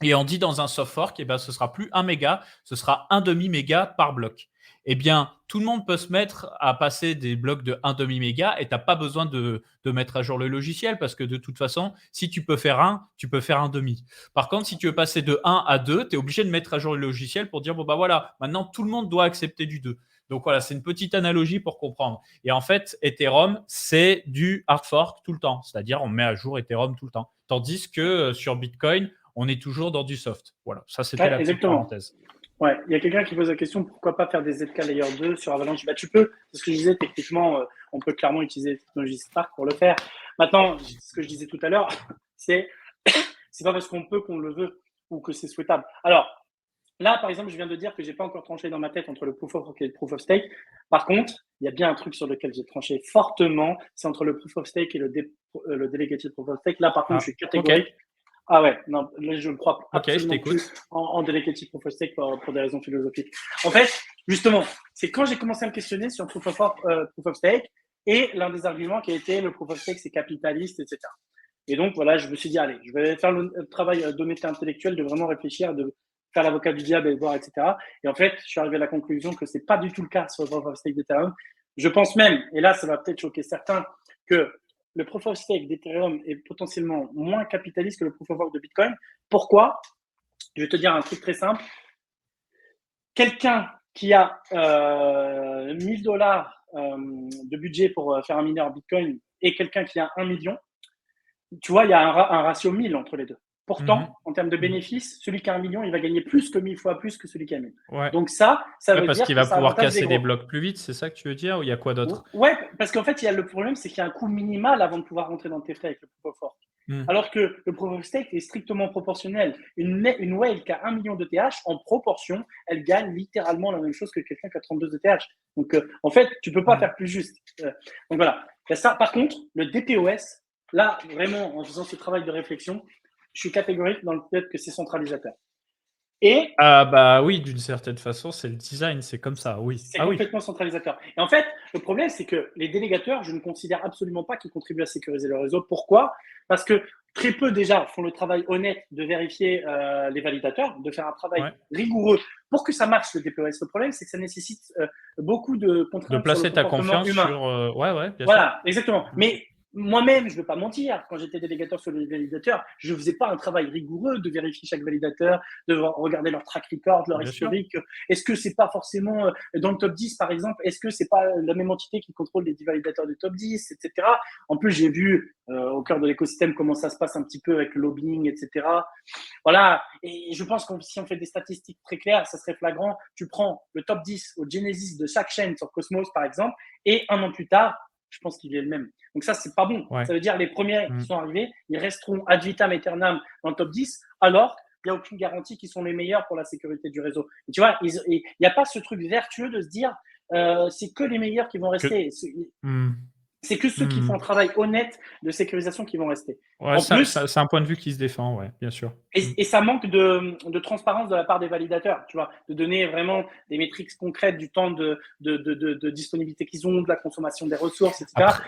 Et on dit dans un soft fork, ce sera plus 1 méga, ce sera 1,5 méga par bloc. Eh bien, tout le monde peut se mettre à passer des blocs de 1,5 méga et tu n'as pas besoin de mettre à jour le logiciel, parce que de toute façon, si tu peux faire 1, tu peux faire 1,5. Par contre, si tu veux passer de 1 à 2, tu es obligé de mettre à jour le logiciel pour dire, bon, bah voilà, maintenant tout le monde doit accepter du 2. Donc voilà, c'est une petite analogie pour comprendre. Et en fait, Ethereum, c'est du hard fork tout le temps. C'est-à-dire, on met à jour Ethereum tout le temps. Tandis que sur Bitcoin, on est toujours dans du soft. Voilà, ça c'était la petite parenthèse. Ouais, il y a quelqu'un qui pose la question, pourquoi pas faire des ZK Layer 2 sur Avalanche? Bah, tu peux, c'est ce que je disais, techniquement, on peut clairement utiliser la technologie Spark pour le faire. Maintenant, ce que je disais tout à l'heure, c'est pas parce qu'on peut qu'on le veut ou que c'est souhaitable. Alors, là, par exemple, je viens de dire que j'ai pas encore tranché dans ma tête entre le proof of work et le proof of stake. Par contre, il y a bien un truc sur lequel j'ai tranché fortement, c'est entre le proof of stake et le delegated proof of stake. Là, par contre, je suis catégorique. Okay. Ah ouais, non, là je ne crois absolument plus en delegated proof of stake pour des raisons philosophiques. En fait, justement, c'est quand j'ai commencé à me questionner sur proof of stake, et l'un des arguments qui a été le proof of stake c'est capitaliste, etc. Et donc voilà, je me suis dit, allez, je vais faire le travail d'honnêteté intellectuelle, de vraiment réfléchir, de faire l'avocat du diable et voir, etc. Et en fait, je suis arrivé à la conclusion que c'est pas du tout le cas sur le Proof of Stake d'Ethereum. Je pense même, et là, ça va peut-être choquer certains, que le Proof of Stake d'Ethereum est potentiellement moins capitaliste que le Proof of Work de Bitcoin. Pourquoi? Je vais te dire un truc très simple. Quelqu'un qui a 1000 dollars de budget pour faire un mineur Bitcoin et quelqu'un qui a 1 million, tu vois, il y a un ratio 1000 entre les deux. Pourtant, en termes de bénéfices, celui qui a 1 million, il va gagner plus que 1000 fois plus que celui qui a 1000. Ouais. Donc ça veut parce dire qu'il que va ça pouvoir avantage casser les des gros. blocs plus vite, c'est ça que tu veux dire? Ou il y a quoi d'autre? Ouais, parce qu'en fait, le problème, c'est qu'il y a un coût minimal avant de pouvoir rentrer dans tes frais avec le Proof of Work. Alors que le Proof of Stake est strictement proportionnel. Une whale qui a 1 million de TH, en proportion, elle gagne littéralement la même chose que quelqu'un qui a 32 de TH. Donc, en fait, tu peux pas faire plus juste. Donc voilà. Il y a ça. Par contre, le DPoS, là, vraiment, en faisant ce travail de réflexion, je suis catégorique dans le fait que c'est centralisateur. Et Ah bah oui, d'une certaine façon, c'est le design, c'est comme ça, oui. c'est complètement centralisateur. Et en fait, le problème, c'est que les délégateurs, je ne considère absolument pas qu'ils contribuent à sécuriser le réseau. Pourquoi? Parce que très peu déjà font le travail honnête de vérifier les validateurs, de faire un travail rigoureux pour que ça marche le DPoS. Le problème, c'est que ça nécessite beaucoup de contraintes placer sur le ta comportement confiance humain. sur bien Voilà, sûr. exactement. Mais moi-même, je ne vais pas mentir, quand j'étais délégateur sur les validateurs, je ne faisais pas un travail rigoureux de vérifier chaque validateur, de regarder leur track record, leur Bien sûr. historique. Est-ce que c'est pas forcément dans le top 10, par exemple, est-ce que c'est pas la même entité qui contrôle les 10 validateurs du top 10, etc. En plus, j'ai vu au cœur de l'écosystème comment ça se passe un petit peu avec le lobbying, etc. Voilà. Et je pense que si on fait des statistiques très claires, ça serait flagrant. Tu prends le top 10 au Genesis de chaque chaîne sur Cosmos, par exemple, et un an plus tard, je pense qu'il est le même. Donc ça, c'est pas bon. Ouais. Ça veut dire les premiers qui sont arrivés, ils resteront ad vitam aeternam dans le top 10, alors il n'y a aucune garantie qu'ils sont les meilleurs pour la sécurité du réseau. Et tu vois, il n'y a pas ce truc vertueux de se dire c'est que les meilleurs qui vont rester. C'est que ceux qui font un travail honnête de sécurisation qui vont rester. Ouais, en plus, c'est un point de vue qui se défend, ouais, bien sûr. et ça manque de transparence de la part des validateurs, tu vois, de donner vraiment des métriques concrètes du temps de disponibilité qu'ils ont, de la consommation des ressources, etc.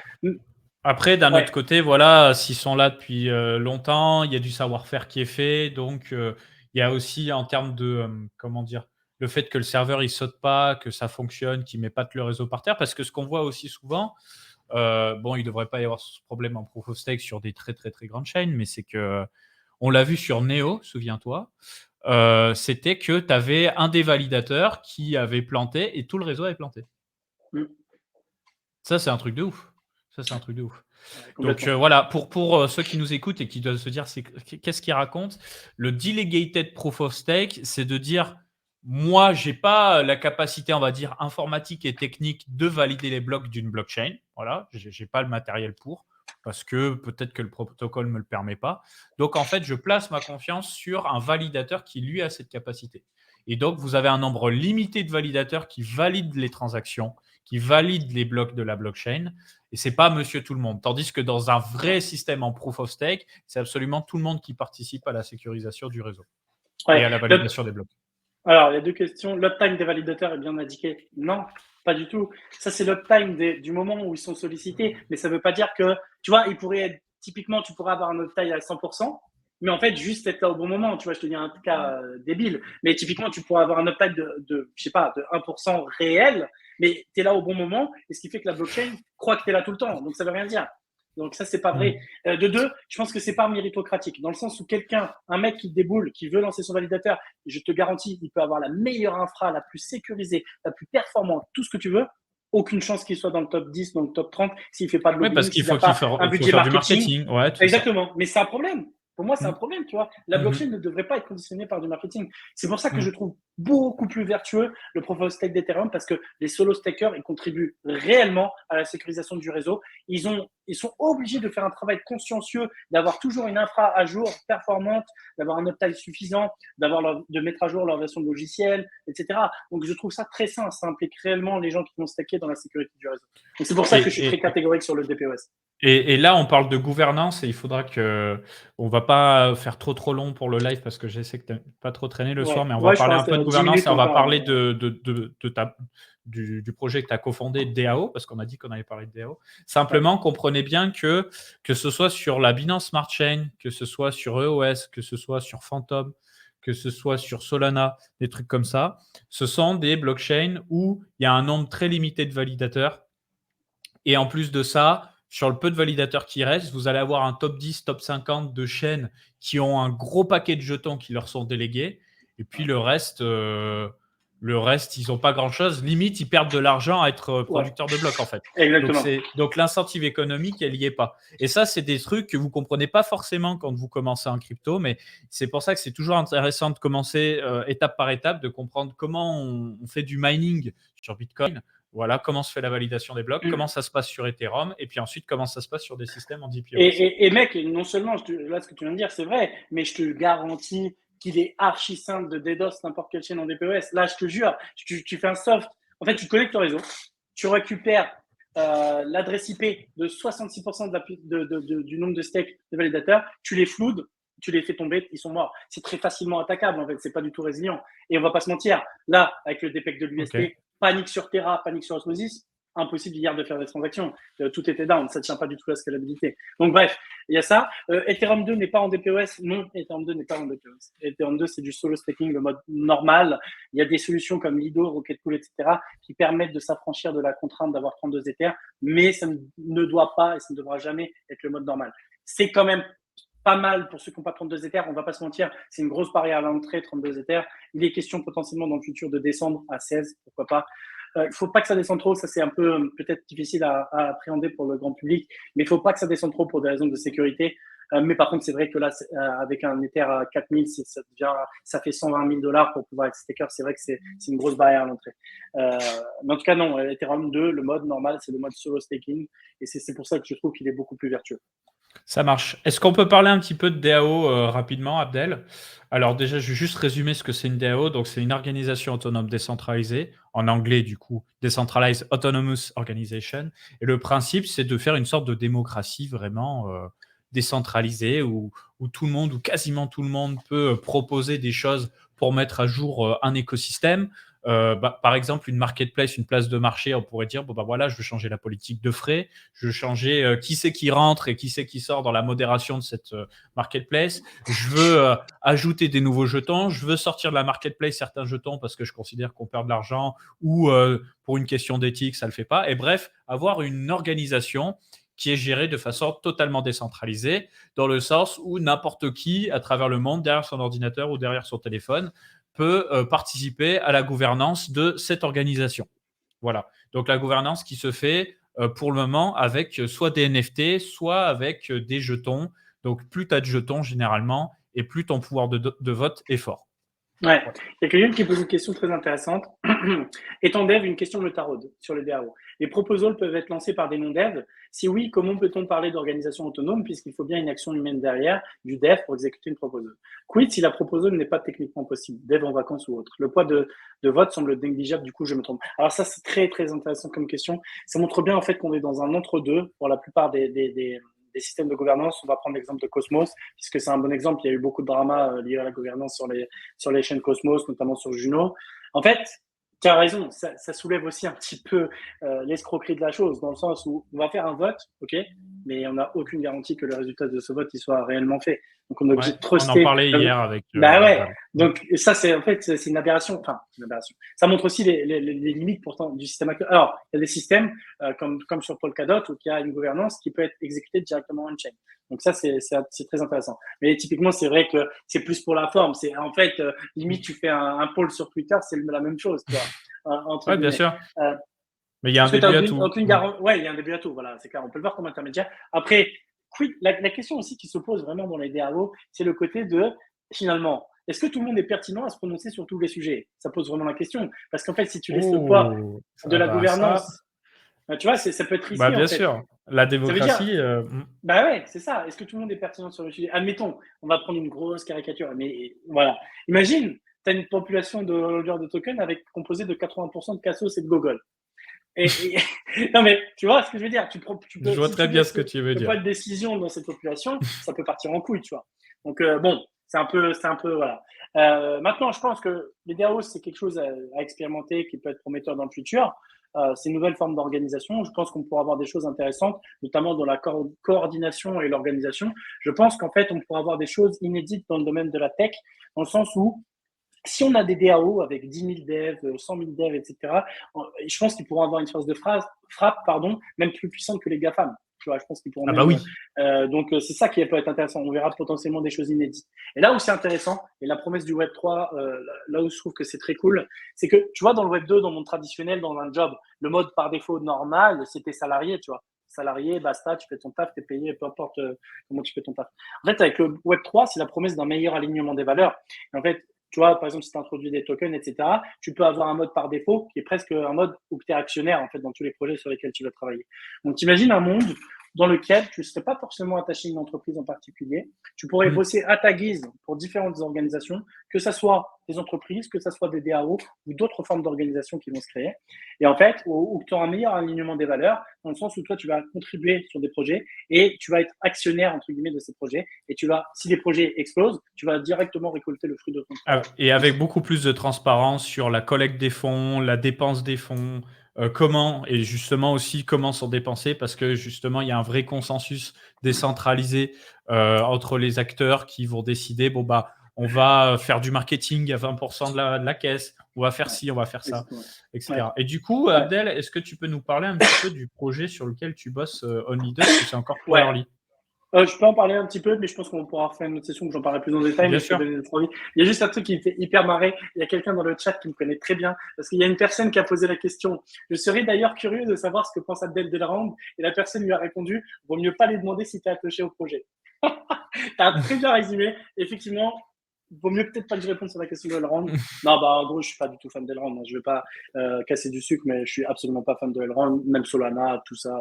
Après, d'un autre côté, voilà, s'ils sont là depuis longtemps, il y a du savoir-faire qui est fait. Donc, il y a aussi en termes de, comment dire, le fait que le serveur il saute pas, que ça fonctionne, qu'il met pas le réseau par terre. Parce que ce qu'on voit aussi souvent, bon, il devrait pas y avoir ce problème en proof of stake sur des très très très grandes chaînes, mais c'est que on l'a vu sur Neo, souviens-toi. C'était que tu avais un des validateurs qui avait planté et tout le réseau avait planté. Ça, c'est un truc de ouf. Donc voilà, pour ceux qui nous écoutent et qui doivent se dire qu'est-ce qu'il raconte, le delegated proof of stake, c'est de dire moi, j'ai pas la capacité, on va dire, informatique et technique de valider les blocs d'une blockchain. Voilà, j'ai pas le matériel pour, parce que peut-être que le protocole me le permet pas. Donc en fait, je place ma confiance sur un validateur qui lui a cette capacité. Et donc vous avez un nombre limité de validateurs qui valident les transactions, qui valident les blocs de la blockchain. Et c'est pas monsieur tout le monde. Tandis que dans un vrai système en proof of stake, c'est absolument tout le monde qui participe à la sécurisation du réseau et à la validation des blocs. Alors, il y a deux questions. L'uptime des validateurs est bien indiqué? Non, pas du tout. Ça, c'est l'uptime du moment où ils sont sollicités, mais ça ne veut pas dire que, tu vois, typiquement, tu pourrais avoir un uptime à 100%, mais en fait, juste être là au bon moment. Tu vois, je te dis un cas débile, mais typiquement, tu pourrais avoir un uptime je sais pas, de 1% réel, mais tu es là au bon moment, et ce qui fait que la blockchain croit que tu es là tout le temps. Donc, ça veut rien dire. Donc ça, c'est pas vrai. De deux, je pense que c'est pas méritocratique, dans le sens où un mec qui déboule, qui veut lancer son validateur, je te garantis, il peut avoir la meilleure infra, la plus sécurisée, la plus performante, tout ce que tu veux. Aucune chance qu'il soit dans le top 10, dans le top 30, s'il fait pas de lobbying, parce qu'il faut un budget faire marketing. du marketing. Ouais, exactement. Mais c'est un problème. Pour moi, c'est un problème, tu vois. La blockchain ne devrait pas être conditionnée par du marketing. C'est pour ça que je trouve beaucoup plus vertueux le proof of stake d'Ethereum, parce que les solo stakers, ils contribuent réellement à la sécurisation du réseau. Ils sont obligés de faire un travail consciencieux, d'avoir toujours une infra à jour, performante, d'avoir un uptime suffisant, de mettre à jour leur version de logiciel, etc. Donc, je trouve ça très sain. Ça implique réellement les gens qui vont stacker dans la sécurité du réseau. Donc, c'est pour ça que je suis très catégorique sur le DPoS. Et là, on parle de gouvernance et il faudra on va pas faire trop long pour le live parce que je sais que tu n'aimes pas trop traîner le soir, mais on va parler un peu de gouvernance et on va parler du projet que tu as cofondé, DAO, parce qu'on a dit qu'on allait parler de DAO. Simplement, comprenez bien que ce soit sur la Binance Smart Chain, que ce soit sur EOS, que ce soit sur Phantom, que ce soit sur Solana, des trucs comme ça, ce sont des blockchains où il y a un nombre très limité de validateurs. Et en plus de ça, sur le peu de validateurs qui restent, vous allez avoir un top 10, top 50 de chaînes qui ont un gros paquet de jetons qui leur sont délégués. Et puis le reste, ils n'ont pas grand-chose. Limite, ils perdent de l'argent à être producteurs de blocs, en fait. Exactement. Donc l'incentive économique, elle n'y est pas. Et ça, c'est des trucs que vous ne comprenez pas forcément quand vous commencez en crypto, mais c'est pour ça que c'est toujours intéressant de commencer étape par étape, de comprendre comment on fait du mining sur Bitcoin. Voilà, comment se fait la validation des blocs, comment ça se passe sur Ethereum, et puis ensuite, comment ça se passe sur des systèmes en DPoS. Et mec, non seulement, là, ce que tu viens de dire, c'est vrai, mais je te garantis qu'il est archi simple de DDoS n'importe quelle chaîne en DPoS. Là, je te jure, tu fais un soft. En fait, tu connectes au réseau, tu récupères l'adresse IP de 66% du nombre de stakes de validateurs, tu les floudes, tu les fais tomber, ils sont morts. C'est très facilement attaquable, en fait, c'est pas du tout résilient. Et on va pas se mentir, là, avec le DPEG de l'UST, panique sur Terra, panique sur Osmosis, impossible hier de faire des transactions. Tout était down, ça ne tient pas du tout à la scalabilité. Donc bref, il y a ça. Ethereum 2 n'est pas en DPoS. Non, Ethereum 2 n'est pas en DPoS. Ethereum 2, c'est du solo staking, le mode normal. Il y a des solutions comme Lido, Rocketpool, etc., qui permettent de s'affranchir de la contrainte d'avoir 32 Ethers, mais ça ne doit pas et ça ne devra jamais être le mode normal. C'est quand même pas mal pour ceux qui n'ont pas 32 Ethers, on ne va pas se mentir, c'est une grosse barrière à l'entrée, 32 Ethers. Il est question potentiellement dans le futur de descendre à 16, pourquoi pas. Il ne faut pas que ça descende trop, ça c'est un peu peut-être difficile à appréhender pour le grand public, mais il ne faut pas que ça descende trop pour des raisons de sécurité. Mais par contre, c'est vrai que là, avec un Ether à 4000, ça fait 120 000 $ pour pouvoir être staker. C'est vrai que c'est une grosse barrière à l'entrée. Mais en tout cas, non, Ethereum 2, le mode normal, c'est le mode solo staking. Et c'est pour ça que je trouve qu'il est beaucoup plus vertueux. Ça marche. Est-ce qu'on peut parler un petit peu de DAO rapidement, Abdel? Alors déjà, je vais juste résumer ce que c'est une DAO. Donc, c'est une organisation autonome décentralisée, en anglais du coup, Decentralized Autonomous Organization. Et le principe, c'est de faire une sorte de démocratie vraiment décentralisée où tout le monde, ou quasiment tout le monde, peut proposer des choses pour mettre à jour un écosystème. Par exemple, une marketplace, une place de marché, on pourrait dire, bon, voilà, je veux changer la politique de frais, je veux changer qui c'est qui rentre et qui c'est qui sort dans la modération de cette marketplace, je veux ajouter des nouveaux jetons, je veux sortir de la marketplace certains jetons parce que je considère qu'on perd de l'argent ou pour une question d'éthique, ça ne le fait pas. Et bref, avoir une organisation qui est gérée de façon totalement décentralisée, dans le sens où n'importe qui, à travers le monde, derrière son ordinateur ou derrière son téléphone, peut participer à la gouvernance de cette organisation. Voilà. Donc la gouvernance qui se fait pour le moment avec soit des NFT, soit avec des jetons. Donc plus tu as de jetons généralement, et plus ton pouvoir de vote est fort. Ouais, il y a quelqu'un qui pose une question très intéressante. Étant dev, une question me taraude sur les DAO. Les proposals peuvent être lancés par des non-devs. Si oui, comment peut-on parler d'organisation autonome puisqu'il faut bien une action humaine derrière du dev pour exécuter une proposal? Quid si la proposal n'est pas techniquement possible, dev en vacances ou autre? Le poids de vote semble négligeable, du coup je me trompe. Alors ça c'est très très intéressant comme question. Ça montre bien en fait qu'on est dans un entre-deux pour la plupart des systèmes de gouvernance. On va prendre l'exemple de Cosmos, puisque c'est un bon exemple. Il y a eu beaucoup de drama liés à la gouvernance sur les chaînes Cosmos, notamment sur Juno. En fait, tu as raison, ça soulève aussi un petit peu l'escroquerie de la chose, dans le sens où on va faire un vote, ok, mais on n'a aucune garantie que le résultat de ce vote il soit réellement fait. Donc on est obligé de truster. On en parlait hier avec. Bah ouais. Donc ça c'est en fait c'est une aberration. Enfin une aberration. Ça montre aussi les limites pourtant du système actuel. Alors il y a des systèmes comme sur Polkadot où il y a une gouvernance qui peut être exécutée directement on-chain. Donc ça c'est très intéressant. Mais typiquement c'est vrai que c'est plus pour la forme. C'est en fait limite tu fais un poll sur Twitter, c'est la même chose. Oui, bien sûr. Mais il y a un début à tout. Ouais, il y a un début à tout. Voilà, c'est clair. On peut le voir comme intermédiaire. Après, la question aussi qui se pose vraiment dans les DAO, c'est le côté de, finalement, est-ce que tout le monde est pertinent à se prononcer sur tous les sujets? Ça pose vraiment la question. Parce qu'en fait, si tu laisses le poids de la gouvernance, tu vois, ça peut être risqué. Bien sûr. La démocratie. Bah ouais, c'est ça. Est-ce que tout le monde est pertinent sur le sujet? Admettons, on va prendre une grosse caricature. Mais voilà. Imagine, tu as une population de holders de tokens composée de 80% de Cassos et de Gogol. Non mais tu vois ce que je veux dire, je vois très bien ce que tu veux dire. Pas de décision dans cette population, ça peut partir en couille, tu vois. Donc bon, c'est un peu voilà. Maintenant, je pense que les DAO c'est quelque chose à expérimenter qui peut être prometteur dans le futur. ces nouvelles formes d'organisation. Je pense qu'on pourra avoir des choses intéressantes, notamment dans la coordination et l'organisation. Je pense qu'en fait, on pourra avoir des choses inédites dans le domaine de la tech, dans le sens où si on a des DAO avec 10 000 devs, 100 000 devs, etc., je pense qu'ils pourront avoir une force de frappe, même plus puissante que les GAFAM. Tu vois, je pense qu'ils pourront Ah bah oui. donc, c'est ça qui peut être intéressant. On verra potentiellement des choses inédites. Et là où c'est intéressant, et la promesse du Web 3, là où je trouve que c'est très cool, c'est que, tu vois, dans le Web 2, dans le monde traditionnel, dans un job, le mode par défaut normal, c'était salarié, tu vois. Salarié, basta, tu fais ton taf, t'es payé, peu importe comment tu fais ton taf. En fait, avec le Web 3, c'est la promesse d'un meilleur alignement des valeurs. Et en fait, tu vois, par exemple, si tu introduis des tokens, etc., tu peux avoir un mode par défaut qui est presque un mode où tu es actionnaire, en fait, dans tous les projets sur lesquels tu vas travailler. Donc, t'imagines un monde dans lequel tu ne serais pas forcément attaché à une entreprise en particulier. Tu pourrais bosser à ta guise pour différentes organisations, que ce soit des entreprises, que ce soit des DAO ou d'autres formes d'organisation qui vont se créer. Et en fait, où tu auras un meilleur alignement des valeurs, dans le sens où toi, tu vas contribuer sur des projets et tu vas être actionnaire, entre guillemets, de ces projets. Et tu vas, si les projets explosent, tu vas directement récolter le fruit de ton travail. Et avec beaucoup plus de transparence sur la collecte des fonds, la dépense des fonds, comment et justement aussi comment sont dépensés parce que justement il y a un vrai consensus décentralisé entre les acteurs qui vont décider bon bah on va faire du marketing à 20% de la caisse, on va faire Ouais, ci, on va faire ça, ouais. etc. Et du coup, Abdel, est-ce que tu peux nous parler un petit peu du projet sur lequel tu bosses OnlyDesk ou c'est encore trop Ouais. early? Je peux en parler un petit peu, mais je pense qu'on pourra faire une autre session où j'en parlerai plus en détail, mais Bien je peux sûr. donner notre avis. Il y a juste un truc qui me fait hyper marrer. Il y a quelqu'un dans le chat qui me connaît très bien, parce qu'il y a une personne qui a posé la question. Je serais d'ailleurs curieux de savoir ce que pense Abdel Delrahman, et la personne lui a répondu, vaut mieux pas lui demander si tu es attaché au projet. T'as très bien résumé. Effectivement, vaut mieux peut-être pas que je réponde sur la question d'Elrond. Non, bah en gros, je suis pas du tout fan d'Elrond. Je vais pas casser du sucre, mais je suis absolument pas fan d'Elrond. Même Solana, tout ça,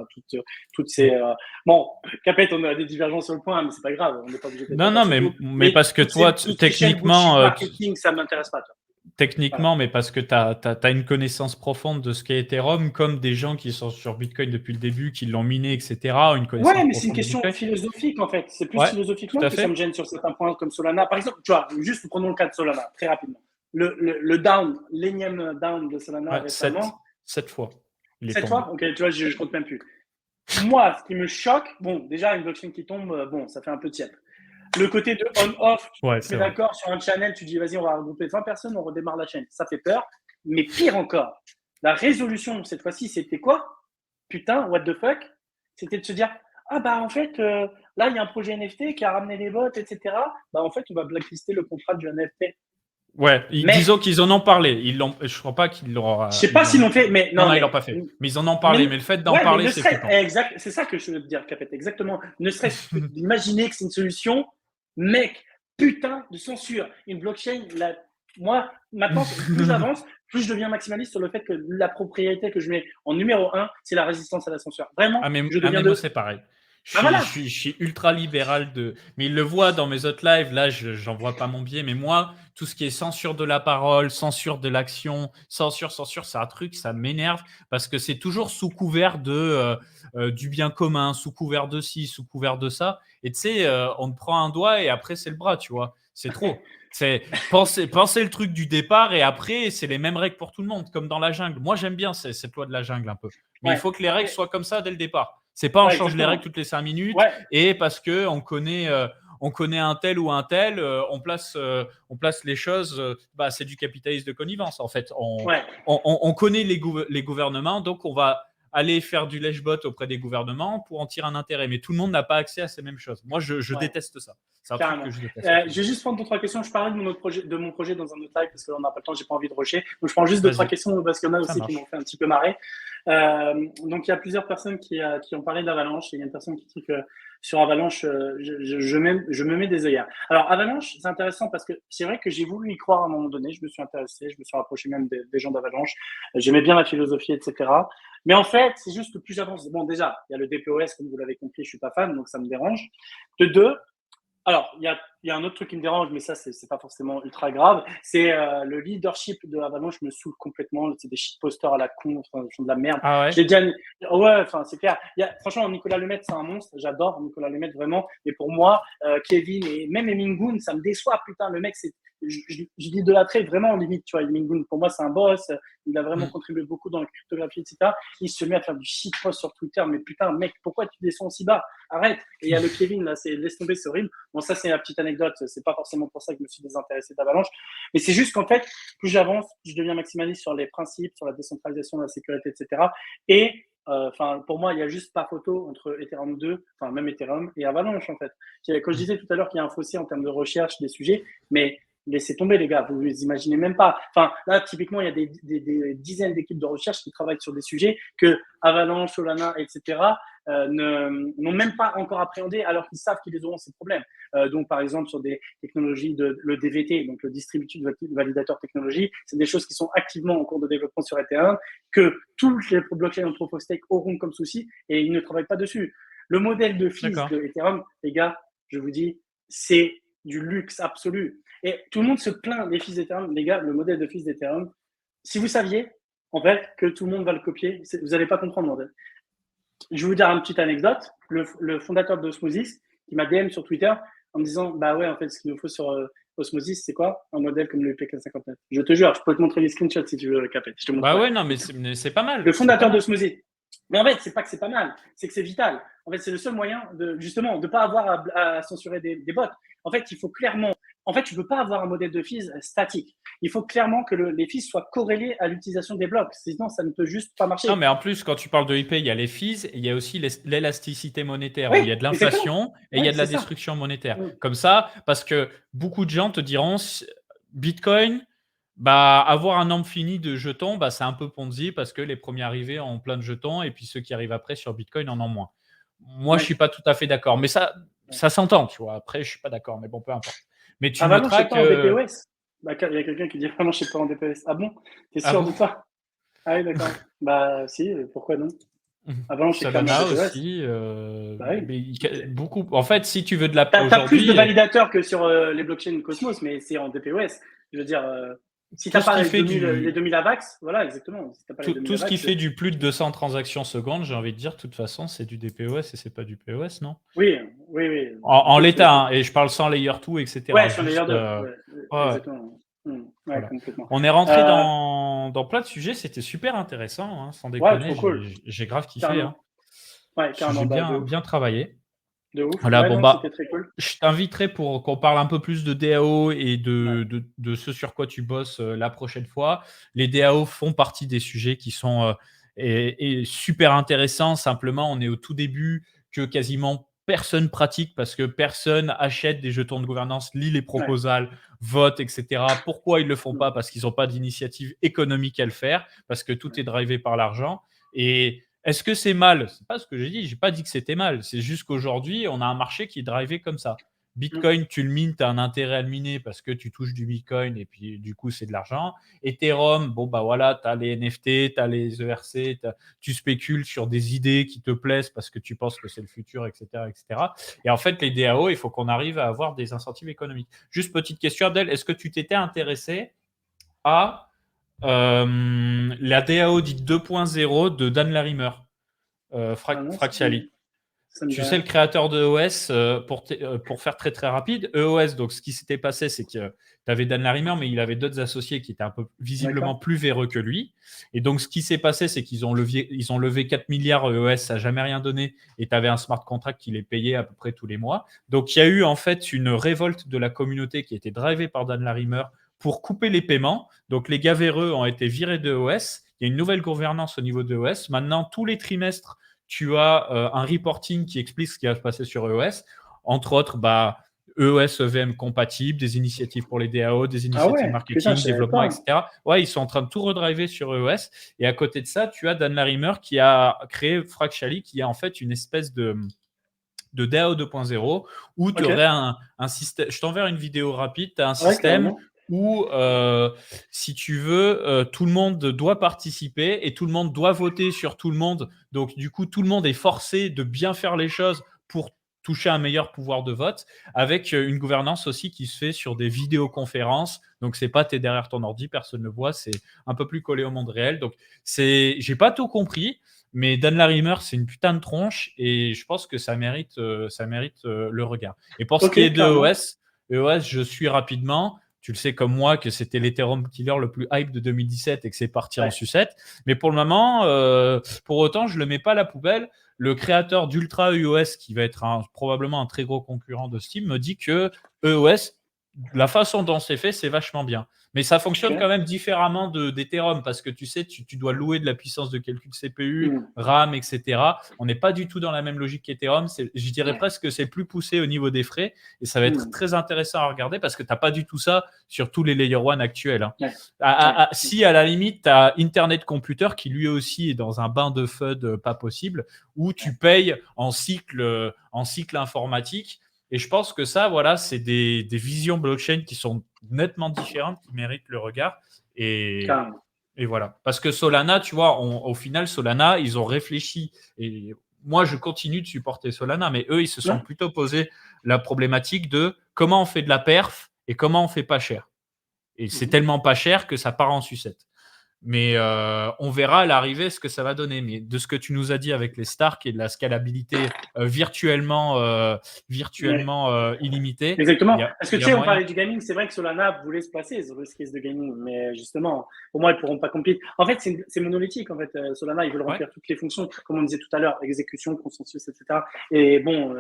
toutes ces. Bon, Capet, on a des divergences sur le point, mais c'est pas grave. On n'est pas obligé d'être Non, non, d'accord sur tout. mais parce que toi, toutes ces chaînes bullshit techniquement, marketing, ça m'intéresse pas. Toi. techniquement, Voilà. mais parce que tu as une connaissance profonde de ce qu'est Ethereum, comme des gens qui sont sur Bitcoin depuis le début, qui l'ont miné, etc., ont une connaissance Ouais, mais c'est une profonde de question Bitcoin. philosophique en fait. C'est plus Ouais, tout philosophiquement à que ça me fait. gêne sur certains points comme Solana. Par exemple, tu vois, juste prenons le cas de Solana, très rapidement. Le down, l'énième down de Solana Ouais, récemment, 7 fois, il est cette tombé. fois, ok, tu vois, je compte même plus. Moi, ce qui me choque, bon, déjà, une blockchain qui tombe, bon, ça fait un peu tiède. Le côté de on-off, Ouais, tu te c'est mets vrai. d'accord sur un channel, tu dis, vas-y, on va regrouper 20 personnes, on redémarre la chaîne. Ça fait peur. Mais pire encore, la résolution, cette fois-ci, c'était quoi? Putain, what the fuck? C'était de se dire, ah bah en fait, là, il y a un projet NFT qui a ramené les votes, etc. Bah en fait, on va blacklister le contrat du NFT. Ouais, Mais disons qu'ils en ont parlé. Je crois pas je sais pas ils s'ils l'ont. l'ont fait, mais Non, non, non, ils l'ont pas fait. Mais ils en ont mais parlé. Mais le fait d'en ouais, mais parler, ne c'est serait flippant. exact, c'est ça que je veux te dire, Capet, exactement. Ne serait-ce que d'imaginer que c'est une solution, mec, putain de censure. Une blockchain, moi, maintenant, plus j'avance, plus je deviens maximaliste sur le fait que la propriété que je mets en numéro 1, c'est la résistance à la censure. Vraiment, je Ah, deviens mais moi, de. c'est pareil. Ah voilà. Je suis ultra libéral mais il le voit dans mes autres lives. Là, j'en vois pas mon biais. Mais moi, tout ce qui est censure de la parole, censure de l'action, censure, c'est un truc, ça m'énerve parce que c'est toujours sous couvert du bien commun, sous couvert de ci, sous couvert de ça. Et tu sais, on te prend un doigt et après, c'est le bras, tu vois. C'est trop. C'est penser le truc du départ et après, c'est les mêmes règles pour tout le monde, comme dans la jungle. Moi, j'aime bien cette loi de la jungle un peu. Mais il Ouais. faut que les règles Après, soient comme ça dès le départ. C'est pas on ouais, change les règles exactement. toutes les 5 minutes Ouais, et parce que on connaît un tel ou un tel, on place les choses. Bah, c'est du capitalisme de connivence en fait. ouais. On connaît les gouvernements, donc on va aller faire du lèche-bot auprès des gouvernements pour en tirer un intérêt. Mais tout le monde n'a pas accès à ces mêmes choses. Moi, je Ouais. déteste ça. C'est un truc Carrément. que je déteste. Je vais juste prendre deux, trois questions. Je parlais de mon projet dans un autre live parce qu'on n'a pas le temps, j'ai pas envie de rusher. Donc je prends juste deux, trois Vas-y, questions parce qu'il y en a ça aussi qui m'ont marche. fait un petit peu marrer. Donc il y a plusieurs personnes qui ont parlé d'Avalanche. Il y a une personne qui dit que sur Avalanche, je me mets des œillères. Alors Avalanche, c'est intéressant parce que c'est vrai que j'ai voulu y croire à un moment donné. Je me suis intéressé, je me suis rapproché même des gens d'Avalanche. J'aimais bien la philosophie, etc. Mais en fait, c'est juste que plus j'avance. Bon, déjà, il y a le DPoS, comme vous l'avez compris, je suis pas fan, donc ça me dérange. De deux, alors, il y a un autre truc qui me dérange, mais ça, c'est pas forcément ultra grave. C'est le leadership de Avalanche me saoule complètement. C'est des shitposters à la con, enfin, ils font de la merde. Ah ouais. J'ai déjà, ouais, enfin, c'est clair. Franchement, Nicolas Lemaitre, c'est un monstre. J'adore Nicolas Lemaitre vraiment. Mais pour moi, Kevin et même Emin Gun, ça me déçoit. Putain, le mec, l'idolâtrais vraiment limite, tu vois. Mingun, pour moi, c'est un boss. Il a vraiment contribué beaucoup dans la cryptographie, etc. Il se met à faire du shitpost sur Twitter. Mais putain, mec, pourquoi tu descends aussi bas? Arrête. Et il y a le Kevin, là, laisse tomber, c'est horrible. Bon, ça, c'est la petite anecdote. C'est pas forcément pour ça que je me suis désintéressé d'Avalanche. Mais c'est juste qu'en fait, plus j'avance, je deviens maximaliste sur les principes, sur la décentralisation, la sécurité, etc. Et pour moi, il n'y a juste pas photo entre Ethereum 2, enfin même Ethereum et Avalanche en fait. Quand je disais tout à l'heure qu'il y a un fossé en termes de recherche des sujets, mais laissez tomber les gars, vous ne imaginez même pas. Enfin là, typiquement, il y a des dizaines d'équipes de recherche qui travaillent sur des sujets que Avalanche, Solana, etc. N'ont même pas encore appréhendé alors qu'ils savent qu'ils auront ces problèmes. Donc par exemple sur des technologies le DVT, donc le Distributed Validator Technology, c'est des choses qui sont activement en cours de développement sur Ethereum, que toutes les blockchains en Proof of Stake auront comme souci et ils ne travaillent pas dessus. Le modèle de fees de Ethereum, les gars, je vous dis, c'est du luxe absolu. Et tout le monde se plaint des fees d'Ethereum. Les gars, le modèle de fees d'Ethereum, si vous saviez, en fait, que tout le monde va le copier, vous n'allez pas comprendre, en fait. Je vais vous dire une petite anecdote. Le fondateur d'Osmosis, qui m'a DM sur Twitter en me disant, bah ouais, en fait, ce qu'il nous faut sur Osmosis, c'est quoi? Un modèle comme le IPK59. Je te jure, je peux te montrer les screenshots si tu veux, Capet. Je te montre. Bah ouais, non, mais c'est pas mal. Le fondateur d'Osmosis. Mais en fait, c'est pas que c'est pas mal, c'est que c'est vital. En fait, c'est le seul moyen justement de pas avoir à censurer des bots. En fait, il faut clairement. En fait, tu peux pas avoir un modèle de fees statique. Il faut clairement que les fees soient corrélés à l'utilisation des blocs. Sinon, ça ne peut juste pas marcher. Non, mais en plus, quand tu parles de IP, il y a les fees et il y a aussi l'élasticité monétaire, où il y a de l'inflation et il y a de la destruction monétaire. Comme ça, parce que beaucoup de gens te diront Bitcoin, bah, avoir un nombre fini de jetons, bah, c'est un peu Ponzi parce que les premiers arrivés ont plein de jetons et puis ceux qui arrivent après sur Bitcoin en ont moins. Moi, je ne suis pas tout à fait d'accord, mais ça s'entend, tu vois. Après, je ne suis pas d'accord, mais bon, peu importe. Mais tu noteras que… en DPoS. Bah, il y a quelqu'un qui dit vraiment, je ne sais pas en DPoS. Ah bon? Tu es sûr de ça? Ah oui, d'accord. Bah si, pourquoi non? Avalanche et Solana aussi. Bah oui. Mais beaucoup. En fait, si tu veux de la… Tu as plus de validateurs que sur les blockchains Cosmos, mais c'est en DPoS. Je veux dire… si tu n'as pas les 2000 AVAX, voilà, exactement. Si tout ce qui fait du plus de 200 transactions secondes, j'ai envie de dire, de toute façon, c'est du DPoS et c'est pas du POS, non? Oui. En l'état, hein, et je parle sans layer 2, etc. Ouais, sur layer 2. Exactement. Voilà. On est rentré dans plein de sujets, c'était super intéressant, hein, sans déconner. Cool. J'ai grave kiffé. Hein. Ouais, carrément. J'ai bien travaillé. De ouf. Voilà, c'était très cool. Je t'inviterai pour qu'on parle un peu plus de DAO et de ce sur quoi tu bosses la prochaine fois. Les DAO font partie des sujets qui sont super intéressants. Simplement, on est au tout début, que quasiment personne pratique parce que personne achète des jetons de gouvernance, lit les proposals, vote, etc. Pourquoi ils ne le font pas? Parce qu'ils n'ont pas d'initiative économique à le faire, parce que tout est drivé par l'argent. Et est-ce que c'est mal? C'est pas ce que j'ai dit. J'ai pas dit que c'était mal. C'est juste qu'aujourd'hui, on a un marché qui est drivé comme ça. Bitcoin, tu le mines, tu as un intérêt à le miner parce que tu touches du Bitcoin et puis du coup, c'est de l'argent. Ethereum, bon, bah voilà, tu as les NFT, tu as les ERC, tu spécules sur des idées qui te plaisent parce que tu penses que c'est le futur, etc., etc. Et en fait, les DAO, il faut qu'on arrive à avoir des incentives économiques. Juste petite question, Abdel, est-ce que tu t'étais intéressé à la DAO dite 2.0 de Dan Larimer, Fractali. Tu sais, le créateur de EOS, pour faire très très rapide, EOS, donc ce qui s'était passé, c'est que tu avais Dan Larimer, mais il avait d'autres associés qui étaient un peu visiblement plus véreux que lui. Et donc, ce qui s'est passé, c'est qu'ils ont levé 4 milliards EOS, ça n'a jamais rien donné, et tu avais un smart contract qui les payait à peu près tous les mois. Donc, il y a eu en fait une révolte de la communauté qui était drivée par Dan Larimer pour couper les paiements. Donc, les gars véreux ont été virés de EOS. Il y a une nouvelle gouvernance au niveau de EOS. Maintenant, tous les trimestres, tu as un reporting qui explique ce qui va se passer sur EOS. Entre autres, EOS EVM compatible, des initiatives pour les DAO, des initiatives marketing, développement, etc. Ouais, ils sont en train de tout redriver sur EOS. Et à côté de ça, tu as Dan Larimer qui a créé Fractali, qui est en fait une espèce de DAO 2.0 où tu aurais un système. Je t'enverrai une vidéo rapide. Tu as un système où, si tu veux, tout le monde doit participer et tout le monde doit voter sur tout le monde. Donc, du coup, tout le monde est forcé de bien faire les choses pour toucher un meilleur pouvoir de vote, avec une gouvernance aussi qui se fait sur des vidéoconférences. Donc, c'est pas t'es derrière ton ordi, personne ne le voit, c'est un peu plus collé au monde réel. Donc, j'ai pas tout compris, mais Dan Larimer, c'est une putain de tronche et je pense que ça mérite le regard. Et pour ce qui est de EOS, je suis rapidement. Tu le sais comme moi que c'était l'Ethereum killer le plus hype de 2017 et que c'est parti en Ouais. sucette. Mais pour le moment, pour autant, je le mets pas à la poubelle. Le créateur d'Ultra EOS, qui va être probablement un très gros concurrent de Steam, me dit que EOS, la façon dont c'est fait, c'est vachement bien. Mais ça fonctionne Ok. quand même différemment d'Ethereum parce que tu sais, tu dois louer de la puissance de calcul CPU, Hmm. RAM, etc. On n'est pas du tout dans la même logique qu'Ethereum. Je dirais Ouais. presque que c'est plus poussé au niveau des frais et ça va être très intéressant à regarder parce que tu n'as pas du tout ça sur tous les Layer 1 actuels. Hein. Ouais. Si à la limite, tu as Internet Computer qui lui aussi est dans un bain de FUD pas possible où tu payes en cycle informatique. Et je pense que ça, voilà, c'est des visions blockchain qui sont nettement différentes, qui méritent le regard. Et, Carrément. et voilà. Parce que Solana, tu vois, au final, Solana, ils ont réfléchi. Et moi, je continue de supporter Solana, mais eux, ils se sont Ouais. plutôt posé la problématique de comment on fait de la perf et comment on fait pas cher. Et c'est tellement pas cher que ça part en sucette. Mais on verra à l'arrivée ce que ça va donner. Mais de ce que tu nous as dit avec les Stark et de la scalabilité virtuellement Ouais. illimitée, Exactement. Parce que il tu y a sais, on moyen. parlait du gaming, c'est vrai que Solana voulait se placer sur le case de gaming, mais justement, pour moi, ils pourront pas compter. En fait, c'est monolithique. En fait, Solana, ils veulent Ouais, remplir toutes les fonctions, comme on disait tout à l'heure, exécution, consensus, etc. Et bon,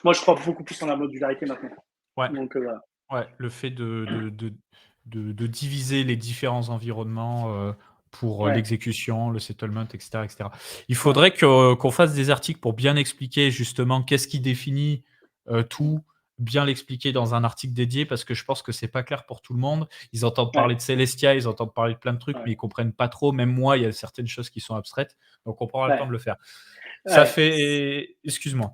moi, je crois beaucoup plus en la modularité maintenant. ouais, Donc voilà. ouais. Le fait de diviser les différents environnements pour Ouais, l'exécution, le settlement, etc., etc. Il ouais, faudrait qu'on fasse des articles pour bien expliquer justement qu'est-ce qui définit tout, bien l'expliquer dans un article dédié parce que je pense que c'est pas clair pour tout le monde. Ils entendent ouais, parler de Celestia, ils entendent parler de plein de trucs, ouais, mais ils comprennent pas trop. Même moi, il y a certaines choses qui sont abstraites, donc on prendra le temps ouais. de le faire. Ça Ouais. fait, excuse-moi.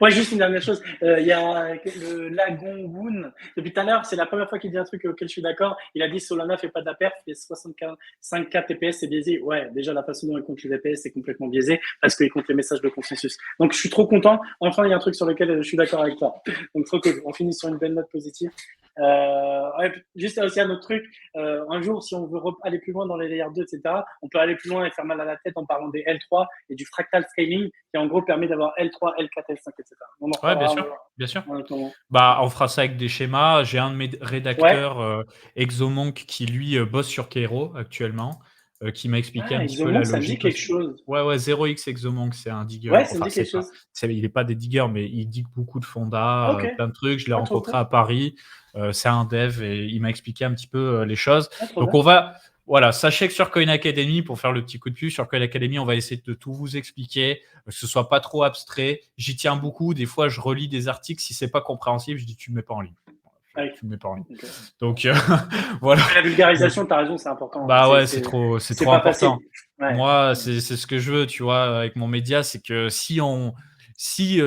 Ouais, juste une dernière chose. Il y a le Lagon Woon. Depuis tout à l'heure, c'est la première fois qu'il dit un truc auquel je suis d'accord. Il a dit Solana fait pas de la perf, fait 65K TPS, c'est biaisé. Ouais, déjà, la façon dont il compte les TPS, c'est complètement biaisé parce qu'il compte les messages de consensus. Donc, je suis trop content. Enfin, il y a un truc sur lequel je suis d'accord avec toi. Donc, trop cool. On finit sur une belle note positive. Ouais, juste aussi un autre truc. Un jour, si on veut aller plus loin dans les layers 2, etc., on peut aller plus loin et faire mal à la tête en parlant des L3 et du fractal scaling qui, en gros, permet d'avoir L3, L4, L5, etc. On en Ouais, bien reparlera sûr, bien sûr. en attendant. Bah, on fera ça avec des schémas. J'ai un de mes Ouais. rédacteurs, Exomonk, qui lui bosse sur Kero actuellement, qui m'a expliqué un Ah, petit peu la Exomonk, ça me dit logique quelque aussi. chose. Ouais, ouais, 0x Exomonk, c'est un digger. Ouais, ça me Enfin, dit quelque chose. il n'est pas des diggers, mais il digue beaucoup de Ah, fondas, ok. plein de trucs. Je l'ai Ah, trop rencontré cool. à Paris. C'est un dev et il m'a expliqué un petit peu les choses. Ah, trop Donc, bien. voilà, sachez que sur Coin Academy, pour faire le petit coup de pub, sur Coin Academy, on va essayer de tout vous expliquer, que ce soit pas trop abstrait. J'y tiens beaucoup. Des fois, je relis des articles. Si c'est pas compréhensible, je dis tu ne le mets pas en ligne. Ouais. Tu ne le mets pas en ligne. Ok. Donc, voilà. La Donc, vulgarisation, t'as raison, c'est important. bah ouais, c'est C'est trop pas facile. important. Ouais. Moi, c'est ce que je veux, tu vois, avec mon média, c'est que si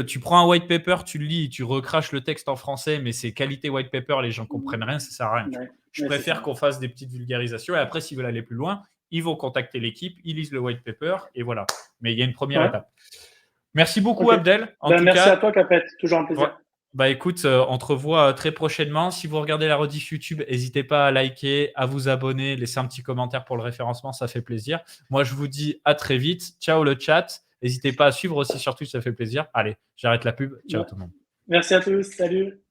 tu prends un white paper, tu le lis, tu recraches le texte en français, mais c'est qualité white paper, les gens comprennent rien, ça sert à rien. Tu vois. Ouais, Je ouais, c'est préfère ça. qu'on fasse des petites vulgarisations et après, s'ils veulent aller plus loin, ils vont contacter l'équipe, ils lisent le white paper et voilà. Mais il y a une première Ouais. étape. Merci beaucoup, Ok. Abdel. En Ben, tout merci à cas, toi, Capet. Toujours un ouais. plaisir. Bah écoute, on te revoit très prochainement. Si vous regardez la rediff YouTube, n'hésitez pas à liker, à vous abonner, laisser un petit commentaire pour le référencement, ça fait plaisir. Moi, je vous dis à très vite. Ciao le chat. N'hésitez pas à suivre aussi sur Twitch, ça fait plaisir. Allez, j'arrête la pub. Ciao Ouais. tout le monde. Merci à tous. Salut.